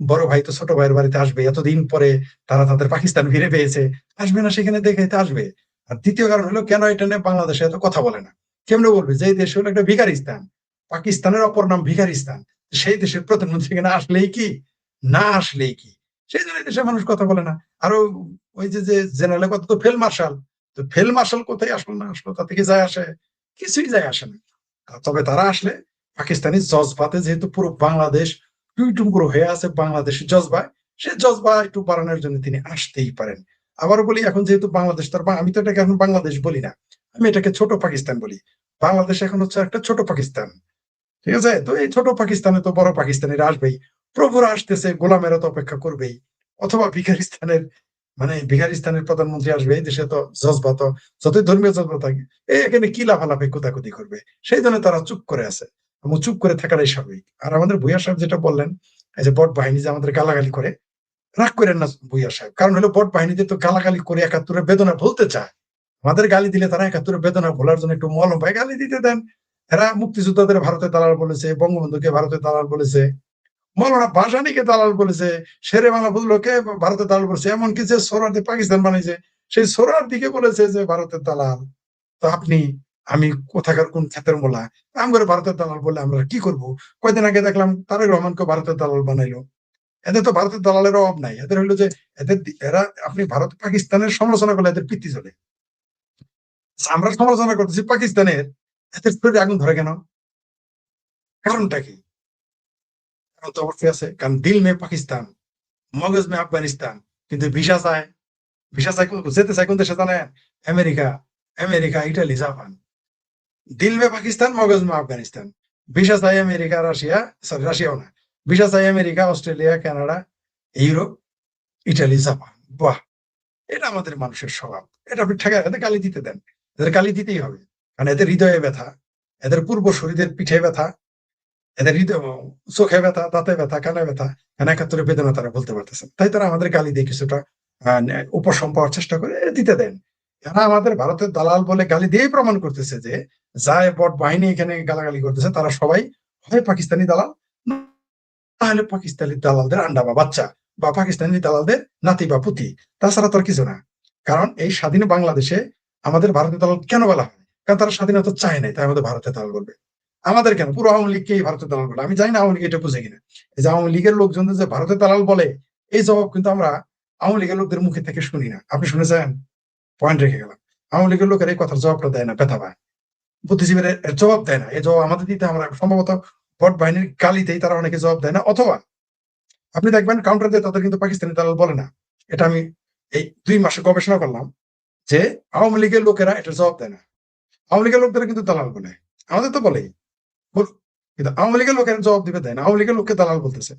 বড় ভাই তো ছোট ভাইয়ের বাড়িতে আসবে, এতদিন পরে তারা তাদের পাকিস্তান ফিরে পেয়েছে, আসবে না সেখানে দেখাইতে আসবে। আর দ্বিতীয় কারণ হলো, কেন এটা নিয়ে বাংলাদেশে এত কথা বলে না? কেমনে বলবে যে এই দেশ হলো একটা ভিখারিস্তান, পাকিস্তানের অপর নাম ভিখারিস্তান, সেই দেশের প্রধানমন্ত্রী এখানে আসলেই কি, না আসলেই কি? সেই জন্য দেশের মানুষ কথা বলে না। আরো ওই যে জেনারেলের কথা তো ফিল্ড মার্শাল, তো ফিল্ড মার্শাল কোথায় আসলো না আসলো তাতে কি যায় আসে? কিছুই যায় আসে না। তবে তারা আসলে পাকিস্তানি জজবাতে, যেহেতু পুরো বাংলাদেশ টুইটুমকুরো হয়ে আছে বাংলাদেশের জজবায়, সে জজবা একটু বাড়ানোর জন্য তিনি আসতেই পারেন। আবারও বলি, এখন যেহেতু বাংলাদেশ তার, আমি তো এটাকে এখন বাংলাদেশ বলি না, আমি এটাকে ছোট পাকিস্তান বলি। বাংলাদেশ এখন হচ্ছে একটা ছোট পাকিস্তান, ঠিক আছে? তো এই ছোট পাকিস্তানে তো বড় পাকিস্তানিরা আসবেই, প্রভুরা আসতেছে, গোলামেরা তো অপেক্ষা করবেই, অথবা ভিখারিস্তানের, মানে ভিখারিস্তানের প্রধানমন্ত্রী আসবে। এই দেশে তো জজবা, তো যতই ধর্মীয় জজবা থাকে, এখানে কি লাফালাফি কোদাকুদি করবে, সেই জন্য তারা চুপ করে আছে, এবং চুপ করে থাকাটাই স্বাভাবিক। আর আমাদের ভূঁইয়া সাহেব যেটা বললেন, এই যে বট বাহিনী যে আমাদের গালাগালি করে, রাগ করেন না ভূঁইয়া সাহেব, কারণ হলো বট বাহিনীতে তো গালাগালি করে একাত্তরের বেদনা ভুলতে চায়। আমাদের গালি দিলে তারা একাত্তরের বেদনা ভোলার জন্য একটু মলম পায়, গালি দিতে দেন। এরা মুক্তিযোদ্ধাদের ভারতের দালাল বলেছে, বঙ্গবন্ধুকে ভারতের দালাল বলেছে, মৌলানা ভাসানীকে দালাল বলেছে, শেরে বাংলা বুঝলোকে ভারতের দালাল বলেছে, এমনকি যে সোহরাওয়ার্দী পাকিস্তান বানিয়েছে, সেই সোহরাওয়ার্দীকে বলেছে যে ভারতের দালাল। তো আপনি, আমি কোথাকার কোন ক্ষেতের মোলা, আম করে ভারতের দালাল বলে আমরা কি করব? কয়দিন আগে দেখলাম তারেক রহমানকে ভারতের দালাল বানাইলো। এদের তো ভারতের দালালের অভাব নাই, এদের হইলো যে এরা, আপনি ভারত পাকিস্তানের সমালোচনা করলে এদের পিত্তি চলে, আমরা সমালোচনা করতেছি পাকিস্তানের, এদের শরীরে আগুন ধরে কেন? কারণটা কি? কারণ তো অবশ্যই আছে, কারণ দিল মে পাকিস্তান, মগজ মে আফগানিস্তান। কিন্তু ভিসা চাই যেতে চাই কোন দেশে জানেন? America, America, Italy, Japan. দিল মে পাকিস্তান, মগজ মে আফগানিস্তান। ভিসা চাই আমেরিকা, রাশিয়া, সরি রাশিয়াও না, ভিসা চাই America, Australia, Canada, Europe, Italy, Japan. বাহ, এটা আমাদের মানুষের স্বভাব। এটা আপনি ঠেকা, এদের গালি দিতে দেন, এদের গালি দিতেই হবে, কারণ এদের হৃদয়ে ব্যথা, এদের পূর্বসূরীদের পিঠে ব্যথা, এদের হৃদয়, চোখে ব্যথা, দাঁতে ব্যথা, কানে ব্যথা, কারণ একাত্তরের বেদনা তারা বলতে পারতেছেন, তাই তারা আমাদের গালি দিয়ে কিছুটা উপশম পাওয়ার চেষ্টা করে, দিতে দেন। এরা আমাদের ভারতের দালাল বলে গালি দিয়েই প্রমাণ করতেছে যে যায় বট বাহিনী এখানে গালাগালি করতেছে, তারা সবাই হয় পাকিস্তানি দালাল, তাহলে পাকিস্তানি দালালদের আন্ডা বা বাচ্চা, বা পাকিস্তানি দালালদের নাতি বা পুতি, তাছাড়া তো আর কিছু না। কারণ এই স্বাধীন বাংলাদেশে আমাদের ভারতের দালাল কেন বলা হয়? কারণ তারা স্বাধীনতা চায় নাই, তাই আমাদের ভারতের দালাল বলবে। আমাদের কেন, পুরো আওয়ামী লীগকেই ভারতের দালাল বলে। আমি জানি না আওয়ামী লীগ এটা বুঝে কিনা, এই যে আওয়ামী লীগের লোকজন যে ভারতের দালাল বলে, এই জবাব কিন্তু আমরা আওয়ামী লীগের লোকদের মুখে থেকে শুনি না। আপনি শুনেছেন? পয়েন্ট রেখে গেলাম, আওয়ামী লীগের লোকের এই কথার জবাবটা দেয় না, ব্যথা পায়। বুদ্ধিজীবীরা এর জবাব দেয় না, এই জবাব আমাদের দিতে, আমরা সম্ভবত ভোট বাহিনীর গালিতেই তারা অনেকে জবাব দেয় না। অথবা আপনি দেখবেন কাউন্টার দিয়ে তাদের কিন্তু পাকিস্তানি দালাল বলে না। এটা আমি এই 2 মাসে গবেষণা করলাম যে আওয়ামী লীগের লোকেরা এটা জবাব দেয় না, আওয়ামী লীগের লোকদের কিন্তু দালাল বলে। আমাদের তো বলেই, কিন্তু আওয়ামী লীগের লোকের জবাব দিবে দেয় না, আওয়ামী লীগের লোককে দালাল বলতেছে।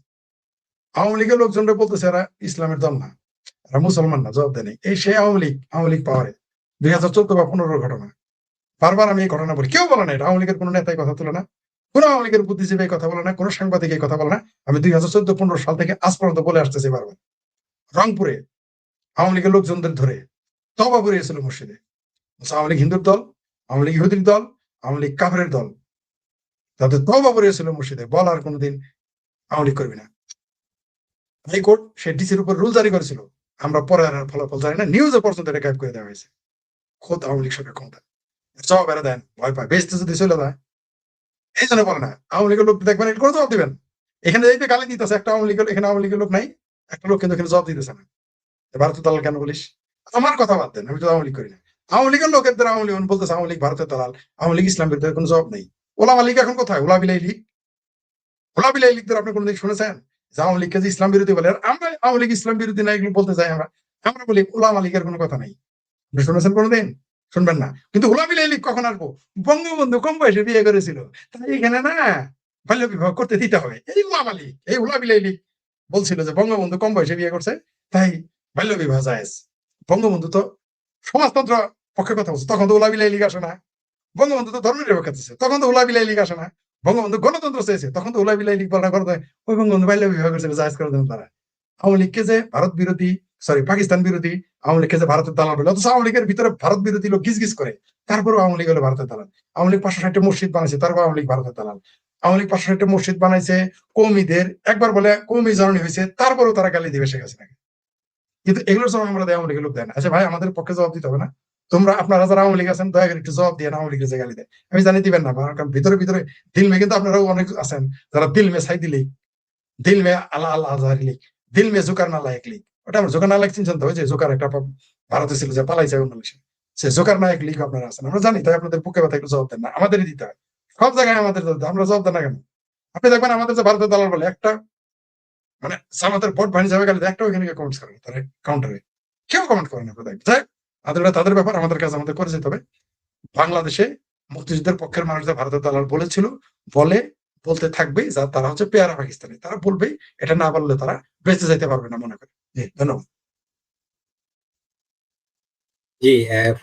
আওয়ামী লীগের লোকজনরা বলতেছে এরা ইসলামের দল না, এরা মুসলমান না, জবাব দেয় নাই। এই সেই আওয়ামী লীগ পাওয়ারে 2014 বা 15 ঘটনা। বারবার আমি এই ঘটনা বলি, কেউ বলে না, এটা আওয়ামী লীগের কোনো নেতাই কথা তুলে না, কোন আওয়ামী লীগের বুদ্ধিজীবী কথা বলে না, কোন সাংবাদিক এই কথা বলে না। আমি 2014-15 সাল থেকে আজ পর্যন্ত বলে আসতেছি বারবার। রংপুরে আওয়ামী লীগের লোকজনদের ধরে তওবা পড়িয়েছিল মসজিদে। আওয়ামী লীগ হিন্দুর দল, আওয়ামী লীগ ইহুদির দল, আওয়ামী লীগ কাফেরের দল, তাদের তওবা পড়িয়েছিল মসজিদে, বল আর কোনোদিন আওয়ামী লীগ করবি না। হাইকোর্ট সে ডিসির উপর রুল জারি করেছিল, আমরা পরে আর ফলাফল জানি না, নিউজে পর্যন্ত এটা গায়েব করে দেওয়া হয়েছে। খোদ আওয়ামী লীগ সরকার ক্ষমতা, জবাব এরা দেন, ভয় পায়, বেসতে যদি চলে যায়। এই জন্য বলে না, আওয়ামী লীগের লোক দেখবেন এটা করে জবাব দিবেন। এখানে যাইতে গালি দিতেছে একটা আওয়ামী লীগের, এখানে আওয়ামী লীগের লোক নাই, একটা লোক কিন্তু এখানে জবাব দিতেছে না, ভারতের দালাল কেন বলিস? আমার কথা বাদ দেন, আমি তো আওয়ামী লীগ করি না। আওয়ামী লীগের লোকের আওয়ামী লীগ বলতেছে আওয়ামী লীগ ভারতের দালাল, আওয়ামী লীগ ইসলাম বিরোধী, কোনো জবাব নেই। ওলামা লীগ এখন কোথায়? ওলা বিলাই লীগ, ওলা বিলাই লীগদের আপনি কোনদিন শুনেছেন যে আওয়ামী লীগকে যে ইসলাম বিরোধী বলে? আর আমরা আওয়ামী লীগ ইসলাম বিরোধী না এগুলো বলতে চাই, আমরা আমরা বলি ওলামা লীগের কোনো কথা নাই। আপনি শুনেছেন কোনোদিন? শুনবেন না। কিন্তু ওলা বিলাই লীগ কখন আসবো? বঙ্গবন্ধু কম বয়সে বিয়ে করেছিল, তাই এখানে না বাল্য বিবাহ করতে দিতে হবে, এই ওলামা লীগ, এই ওলা বিলাই লীগ বলছিল যে বঙ্গবন্ধু কম বয়সে বিয়ে করছে, তাই বাল্য বিবাহ জায়েজ। বঙ্গবন্ধু তো সমাজতন্ত্র পক্ষে কথা বলছে, তখন তো উলাবিলাই লীগ আসে না। বঙ্গবন্ধু তো ধর্ম নিরপেক্ষ চেয়েছে, তখন তো উলাবিলাই লীগ আসে না। বঙ্গবন্ধু গণতন্ত্র চেয়েছে, তখন তো উলাবিলাই লীগ বলা করে দেয়। ওই বঙ্গবন্ধু বাল্য বিবাহ করেছিল, জায়েজ করে দেন তারা। আওয়ামী লীগকে যে ভারত বিরোধী, সরি পাকিস্তান বিরোধী, আওয়ামী লীগকে যে ভারতের দালাল বলে, অথচ আওয়ামী লীগের ভিতরে ভারত বিরোধী লোক গিজ করে, তারপরেও আওয়ামী লীগ হলো ভারতের দালাল। আওয়ামী লীগ 560টা মসজিদ বানাইছে, তারপর আওয়ামী লীগ ভারতের দালাল। আওয়ামী লীগ 560টা মসজিদ বানাইছে কৌমিদের, একবার বলে কৌমি জননী হয়েছে, তারপরেও তারা গালি দিবে শেখ হাসিনাকে। কিন্তু এগুলোর জবাব আমরা আওয়ামী লীগের লোক দেয় না। আচ্ছা ভাই, আমাদের পক্ষে জবাব দিতে হবে না? তোমরা আপনারা যারা আওয়ামী লীগ আছেন, দয়া করে একটু জবাব দিয়ে আওয়ামী লীগের যে গালি দেয়। আমি জানি দিবেন না, কারণ ভিতরে ভিতরে দিল মে কিন্তু আপনারাও অনেক আছেন যারা দিল মে সাইদি লীগ, দিল মে আল্লাহ আল্লাহ আজহারি লীগ, দিল মে জোকার নালায়েক লীগ। ওটা আমার জোকার নালায়েক চিনছেন তো? ওই যে জোকার একটা ভারতে ছিল, যে পালাইছে অন্য দেশে, সে জোকার নায়ক লীগ আপনারা আছেন, আমরা জানি। তাই আপনাদের পক্ষে কথা একটু জবাব দেন না, আমাদেরই দিতে হয় সব জায়গায়, আমাদের আমরা জবাব দেন না কেন? আপনি দেখবেন আমাদের যে ভারতের দালাল বলে একটা, মানে সামাতের ভোট বাণিজ্য যাবে গালি, একটা ওইখানে কমেন্টস করে তারা কাউন্টারে, কেউ কমেন্ট করেন না। তাই তাদের ব্যাপার, আমাদের কাজ আমাদের করে যেতে হবে। বাংলাদেশে মুক্তিযুদ্ধের পক্ষের মানুষদের ভারতের দালাল বলেছিল, বলতে থাকবে, যা তারা হচ্ছে পেয়ারা পাকিস্তানি, তারা বলবেই, এটা না বললে তারা বেঁচে যেতে পারবে না মনে করে। ধন্যবাদ। জি,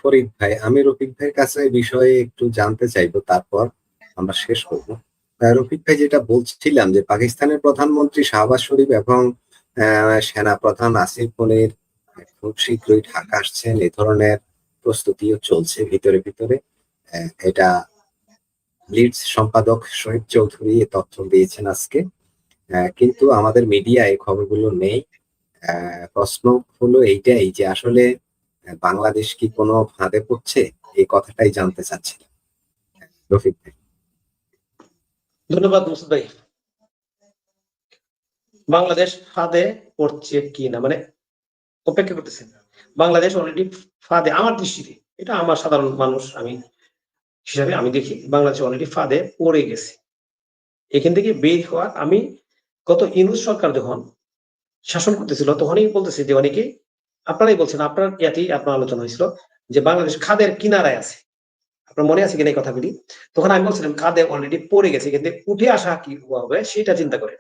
ফরিদ ভাই, আমি রফিক ভাইয়ের কাছে এই বিষয়ে একটু জানতে চাইবো, তারপর আমরা শেষ করবো। রফিক ভাই, যেটা বলছিলাম যে পাকিস্তানের প্রধানমন্ত্রী শাহবাজ শরীফ এবং সেনা প্রধান আসিফ মনির খুব শীঘ্রই ঢাকা আসছেন, এই ধরনের প্রস্তুতিও চলছে ভিতরে ভিতরে। এটা লিডস সম্পাদক শহীদ চৌধুরী এ তথ্য দিয়েছেন আজকে, কিন্তু আমাদের মিডিয়ায় খবরগুলো নেই। প্রশ্ন হলো এইটাই যে আসলে বাংলাদেশ কি কোনো ফাঁদে পড়ছে, এই কথাটাই জানতে চাচ্ছিলাম রফিক ভাই। ধন্যবাদ মুসুদ ভাই। বাংলাদেশ ফাঁদে পড়ছে কি না, মানে অপেক্ষা করতেছেন। বাংলাদেশ অলরেডি ফাঁদে, আমার দৃষ্টিতে, এটা আমার সাধারণ মানুষ আমি হিসাবে আমি দেখি, বাংলাদেশ অলরেডি ফাঁদে পড়ে গেছে। এখান থেকে বের হওয়ার, আমি গত ইউনূস সরকার যখন শাসন করতেছিল তখনই বলতেছে যে অনেকে, আপনারাই বলছেন, আপনার ইয়াতেই আপনার আলোচনা হয়েছিল যে বাংলাদেশ খাদের কিনারায় আছে। আপনার মনে আছে কিনা এই কথাগুলি? তখন আমি বলছিলাম খাদে অলরেডি পড়ে গেছে, কিন্তু উঠে আসা কি হবে সেটা চিন্তা করে।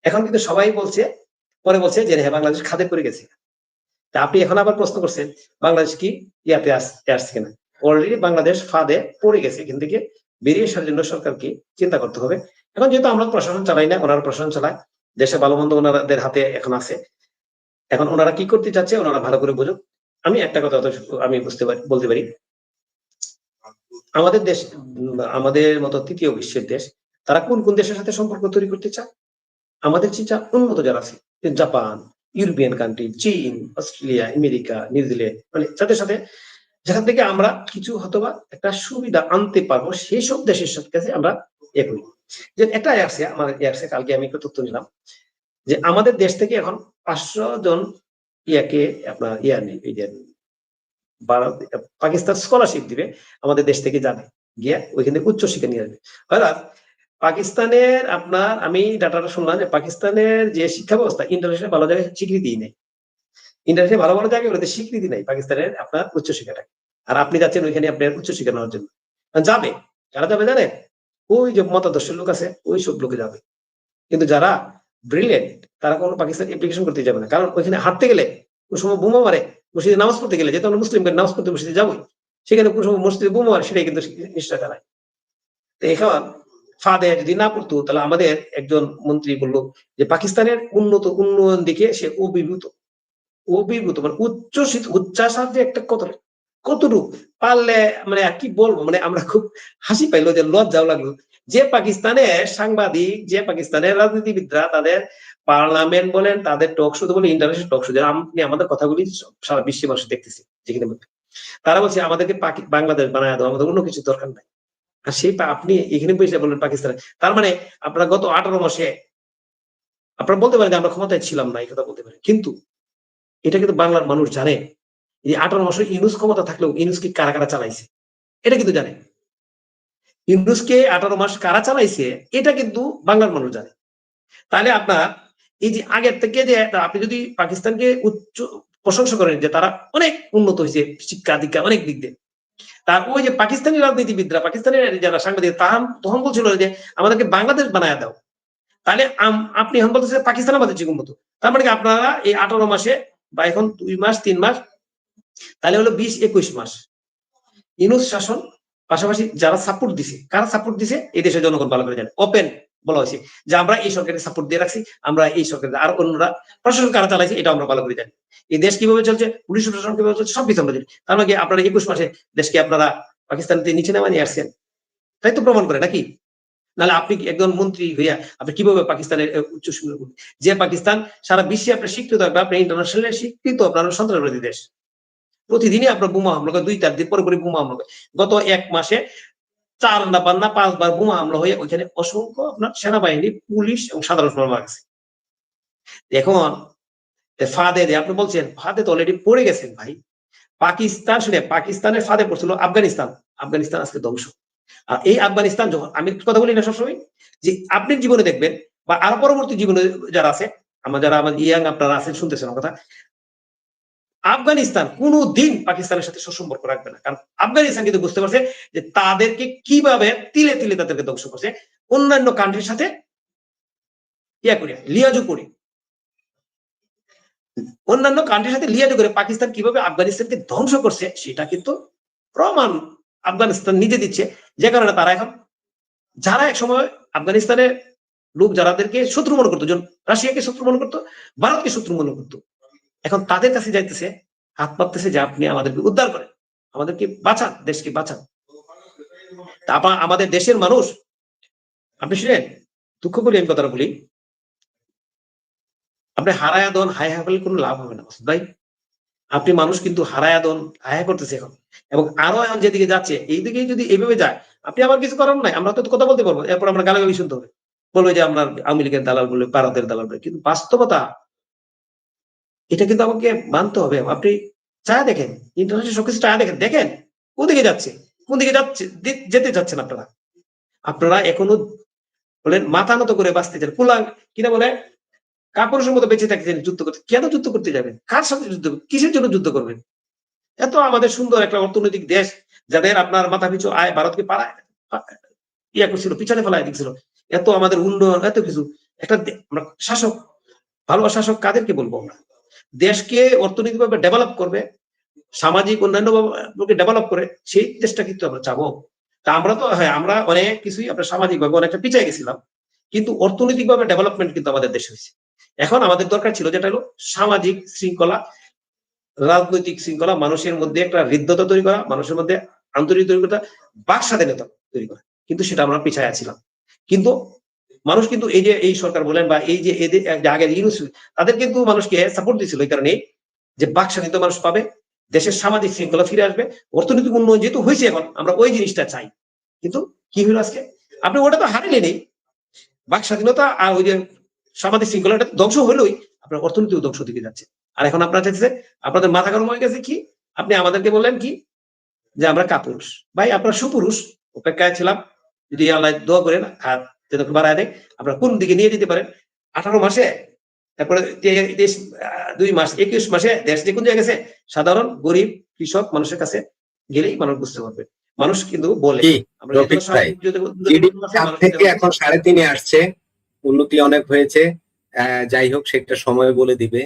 এখন কিন্তু সবাই বলছে, পরে বলছে যে হ্যাঁ বাংলাদেশ খাদে পড়ে গেছে। তা আপনি এখন আবার প্রশ্ন করছেন বাংলাদেশ কি ইয়াতে আসছে কিনা। অলরেডি বাংলাদেশ ফাঁদে পড়ে গেছে, এখান থেকে বেরিয়ে আসার জন্য সরকারকে চিন্তা করতে হবে। এখন যেহেতু আমরা প্রশাসন চালাই না, ওনারা প্রশাসন চালায়, দেশে ভালো মন্দ ওনাদের হাতে এখন আছে। এখন ওনারা কি করতে চাচ্ছে ওনারা ভালো করে বুঝুক। আমি একটা কথা আমি বলতে পারি, আমাদের দেশ, আমাদের মতো তৃতীয় বিশ্বের দেশ, তারা কোন কোন দেশের সাথে সম্পর্ক তৈরি করতে চায়? আমাদের যে উন্নত যারা আছে, জাপান, ইউরোপিয়ান কান্ট্রি, চীন, অস্ট্রেলিয়া, আমেরিকা, নিউজিল্যান্ড, মানে যাদের সাথে, যেখান থেকে আমরা কিছু হয়তোবা একটা সুবিধা আনতে পারবো, সেই সব দেশের সাথে আমরা এ করি। যে একটা আসছে আমাদের আসছে, কালকে আমি একটা তথ্য নিলাম যে আমাদের দেশ থেকে এখন 500 জন ইয়াকে আপনার ইয়া নেই, এই যে পাকিস্তান স্কলারশিপ দিবে, আমাদের দেশ থেকে যাবে, গিয়ে ওইখানে উচ্চশিক্ষা নিয়ে আসবে। অর্থাৎ পাকিস্তানের, আপনার আমি ডাটাটা শুনলাম যে পাকিস্তানের যে শিক্ষা ব্যবস্থা ইন্টারন্যাশনাল ভালো জায়গায় স্বীকৃতি নেই, ইন্টারন্যাশনাল ভালো ভালো জায়গাগুলোতে স্বীকৃতি নেই পাকিস্তানের আপনার উচ্চশিক্ষাটা। আর আপনি যাচ্ছেন ওইখানে আপনার উচ্চশিক্ষা নেওয়ার জন্য, যাবে যারা যাবে জানেন, ওই যে মতাদর্শের লোক আছে ওই সব লোকে যাবে। কিন্তু যারা ব্রিলিয়েন্ট তারা কোনো পাকিস্তান অ্যাপ্লিকেশন করতে যাবে না, কারণ ওইখানে হাঁটতে গেলে কোন সময় বোমা মারে, মসজিদে নামাজ পড়তে গেলে, যেহেতু আমরা মুসলিম নামাজ পড়তে মসজিদে যাবোই, সেখানে কোন সময় মসজিদে বোমা মারে, সেটাই কিন্তু নিশ্চয় জানায়। তো এখন ফাঁদে যদি না পড়তো, তাহলে আমাদের একজন মন্ত্রী বললো যে পাকিস্তানের উন্নয়ন দিকে সে অভিভূত মানে উচ্চাসার যে একটা কতটুকু পারলে, মানে কি বলবো, মানে আমরা খুব হাসি পাইলো, যে লজ্জাও লাগলো যে পাকিস্তানের সাংবাদিক, যে পাকিস্তানের রাজনীতিবিদরা তাদের পার্লামেন্ট বলেন, তাদের টক শো বলে, ইন্টারন্যাশনাল টক শো, আপনি আমাদের কথাগুলি সারা বিশ্বের মানুষ দেখতেছি, যেখানে তারা বলছে আমাদেরকে বাংলাদেশ বানায় দাও, আমাদের অন্য কিছু দরকার নাই। আর সেই আপনি এখানে বসে বললেন পাকিস্তানে, তার মানে আপনারা গত 18 মাসে আপনারা বলতে পারেন যে আমরা ক্ষমতায় ছিলাম না, এই কথা বলতে পারেন, কিন্তু এটা কিন্তু বাংলার মানুষ জানে। এই 18 মাসে ইউনূস ক্ষমতা থাকলেও ইউনূসকে কারা কারা চালাইছে এটা কিন্তু জানে। ইউনূসকে 18 মাস কারা চালাইছে এটা কিন্তু বাংলার মানুষ জানে। তাহলে আপনার এই যে আগের থেকে যে আপনি যদি পাকিস্তানকে উচ্চ প্রশংসা করেন যে তারা অনেক উন্নত হয়েছে শিক্ষা দীক্ষা অনেক দিক দিয়ে, তার ওই যে পাকিস্তানি রাজনীতিবিদরা, পাকিস্তানের যারা সাংবাদিক, তারা তখন বলছিল যে আমাদেরকে বাংলাদেশ বানায় দাও, তাহলে আপনি এখন বলতেছেন পাকিস্তান আমাদের যে উন্নত, তার মানে কি আপনারা এই 18 মাসে বা এখন 2 মাস 3 মাস, তাহলে হলো 20-21 মাস ইউনূস শাসন। পাশাপাশি যারা সাপোর্ট দিছে, কারা সাপোর্ট দিছে এই দেশের জনগণ ভালো করে জানে। ওপেন বলা হয়েছে যে আমরা এই সরকারকে সাপোর্ট দিয়ে রাখছি, আমরা এই সরকার, আর অন্যরা প্রশাসন কারা চালাইছে এটা আমরা ভালো করে জানি। এই দেশ কিভাবে চলছে, পুলিশ প্রশাসন কিভাবে চলছে, সবকিছু আমরা জানি। তার মানে আপনারা 21 মাসে দেশকে আপনারা পাকিস্তানকে নিচে নামা নিয়ে আসছেন, তাই তো প্রমাণ করে নাকি? নাহলে আপনি একজন মন্ত্রী হইয়া আপনি কিভাবে পাকিস্তানের উচ্চ শিক্ষা, যে পাকিস্তান সারা বিশ্বে আপনার স্বীকৃত, আপনি ইন্টারন্যাশনাল স্বীকৃত আপনার সন্ত্রাসবাদী দেশ, প্রতিদিনই আপনার বোমা হামলা করে, 2-4 দিন পরে পরে বোমা হামলা করে। গত 1 মাসে 4 না 5 বার বোমা হামলা হয়ে ওইখানে অসংখ্য আপনার সেনাবাহিনী, পুলিশ এবং সাধারণ মানুষ মারা গেছে। এখন ফাঁদে আপনি বলছেন, ফাঁদে তো অলরেডি পড়ে গেছেন ভাই। পাকিস্তান, শুনে পাকিস্তানের ফাঁদে পড়ছিল আফগানিস্তান, আফগানিস্তান আজকে ধ্বংস। আর এই আফগানিস্তান, যখন আমি কথা বলি না সবসময় যে আপনি জীবনে দেখবেন বা আরো পরবর্তী জীবনে যারা আছে, যারা আমাদের ইয়াং আপনারা আছেন, শুনতেছেন কথা, আফগানিস্তান কোনোদিন পাকিস্তানের সাথে সুসম্পর্ক রাখবে না। কারণ আফগানিস্তান কিন্তু বুঝতে পারছে যে তাদেরকে কিভাবে তিলে তিলে তাদেরকে ধ্বংস করছে, অন্যান্য কান্ট্রির সাথে লিয়াজু করে, অন্যান্য কান্ট্রির সাথে লিয়াজু করে পাকিস্তান কিভাবে আফগানিস্তানকে ধ্বংস করছে সেটা কিন্তু প্রমাণ আফগানিস্তান নিজে দিচ্ছে। যে কারণে তারা এখন, যারা এক সময় আফগানিস্তানের লোক যারাদেরকে শত্রু মনে করতো, রাশিয়াকে শত্রু মনে করতো, ভারতকে শত্রু মনে করতো, এখন তাদের কাছে যাইতেছে, হাত পাততেছে যে আপনি আমাদেরকে উদ্ধার করেন, আমাদেরকে বাঁচান, দেশকে বাঁচান। তারপর আমাদের দেশের মানুষ, আপনি শুনেন, দুঃখ করি আমি কথাটা বলি, আপনি হারায়া দন হায় হায় করলে কোনো লাভ হবে না ভাই। আপনি মানুষ কিন্তু হারায়া দন হায় করতেছে এখন, এবং আরো এখন যেদিকে যাচ্ছে এইদিকে যদি এইভাবে যায়, আপনি আবার কিছু করার নাই, আমরা তো কথা বলতে পারবো, এরপর আমরা গালাগালি শুনতে হবে, বলবো যে আমরা আওয়ামী লীগের দালাল বলে, ভারতের দালাল বলে, কিন্তু বাস্তবতা এটা কিন্তু আমাকে মানতে হবে। আপনি চায় দেখেন, ইন্টারন্যাশনাল সবকিছু চায় দেখেন, দেখেন কোন দিকে যাচ্ছে, যেতে যাচ্ছেন আপনারা। আপনারা এখনো বলেন মাথা নত করে বাঁচতে চান, কুলাং কিনা বলে কাপুরুষের মতো বেঁচে থাকছেন, যুদ্ধ করতে। কেন যুদ্ধ করতে যাবেন? কার সাথে যুদ্ধ, কিসের জন্য যুদ্ধ করবেন? এত আমাদের সুন্দর একটা অর্থনৈতিক দেশ, যাদের আপনার মাথা পিছু আয় ভারতকে পাড়ায় করছিল, পিছনে ফেলায় দিচ্ছিল, এত আমাদের উন্নয়ন, এত কিছু, একটা আমরা শাসক, ভালো শাসক কাদেরকে বলবো আমরা? দেশকে অর্থনৈতিকভাবে ডেভেলপ করবে, সামাজিক অন্যান্য ডেভেলপ করে, সেই দেশটা কিন্তু আমরা চাবো। তা আমরা তো, হ্যাঁ, আমরা অনেক কিছুই আমরা সামাজিক ভাবে অনেকটা পিছিয়ে গেছিলাম, কিন্তু অর্থনৈতিক ভাবে ডেভেলপমেন্ট কিন্তু আমাদের দেশে হয়েছে। এখন আমাদের দরকার ছিল যেটা হলো সামাজিক শৃঙ্খলা, রাজনৈতিক শৃঙ্খলা, মানুষের মধ্যে একটা হৃদ্যতা তৈরি করা, মানুষের মধ্যে আন্তরিকতা, বাক স্বাধীনতা তৈরি করা, কিন্তু সেটা আমরা পিছায় আছিলাম। কিন্তু মানুষ কিন্তু এই যে এই সরকার বলেন বা এই যে এদের আগে ইউনূস, তাদের কিন্তু মানুষকে সাপোর্ট দিয়েছিল এই কারণে যে বাক স্বাধীনতা মানুষ পাবে, দেশের সামাজিক শৃঙ্খলা ফিরে আসবে, অর্থনৈতিক উন্নয়ন যেহেতু হয়েছে, এখন আমরা ওই জিনিসটা চাই। কিন্তু কি হলো আজকে, আপনি ওটা তো হারিলেনই, বাক স্বাধীনতা আর ওই যে সামাজিক শৃঙ্খলাটা ধ্বংস হলোই, আপনার অর্থনৈতিক ধ্বংস দিকে যাচ্ছে। আর এখন আপনারা চাইছে, আপনাদের মাথা গরম হয়ে গেছে কি, আপনি আমাদেরকে বললেন কি যে আমরা কাপুরুষ। ভাই আপনারা সুপুরুষ, অপেক্ষায় ছিলাম, যদি আল্লাহ দোয়া করেন আর যেন বাড়ায় দেয়, আপনারা কোন দিকে নিয়ে যেতে পারেন। 18 মাসে, তারপরে 2 মাস 21 মাসে দেশ যে কোন জায়গায় গেছে, সাধারণ গরিব কৃষক মানুষের কাছে গেলেই মানুষ বুঝতে পারবে। মানুষ কিন্তু বলে থেকে এখন 3.5 আসছে, উন্নতি অনেক হয়েছে, যাই হোক সেটা সময় বলে দিবে।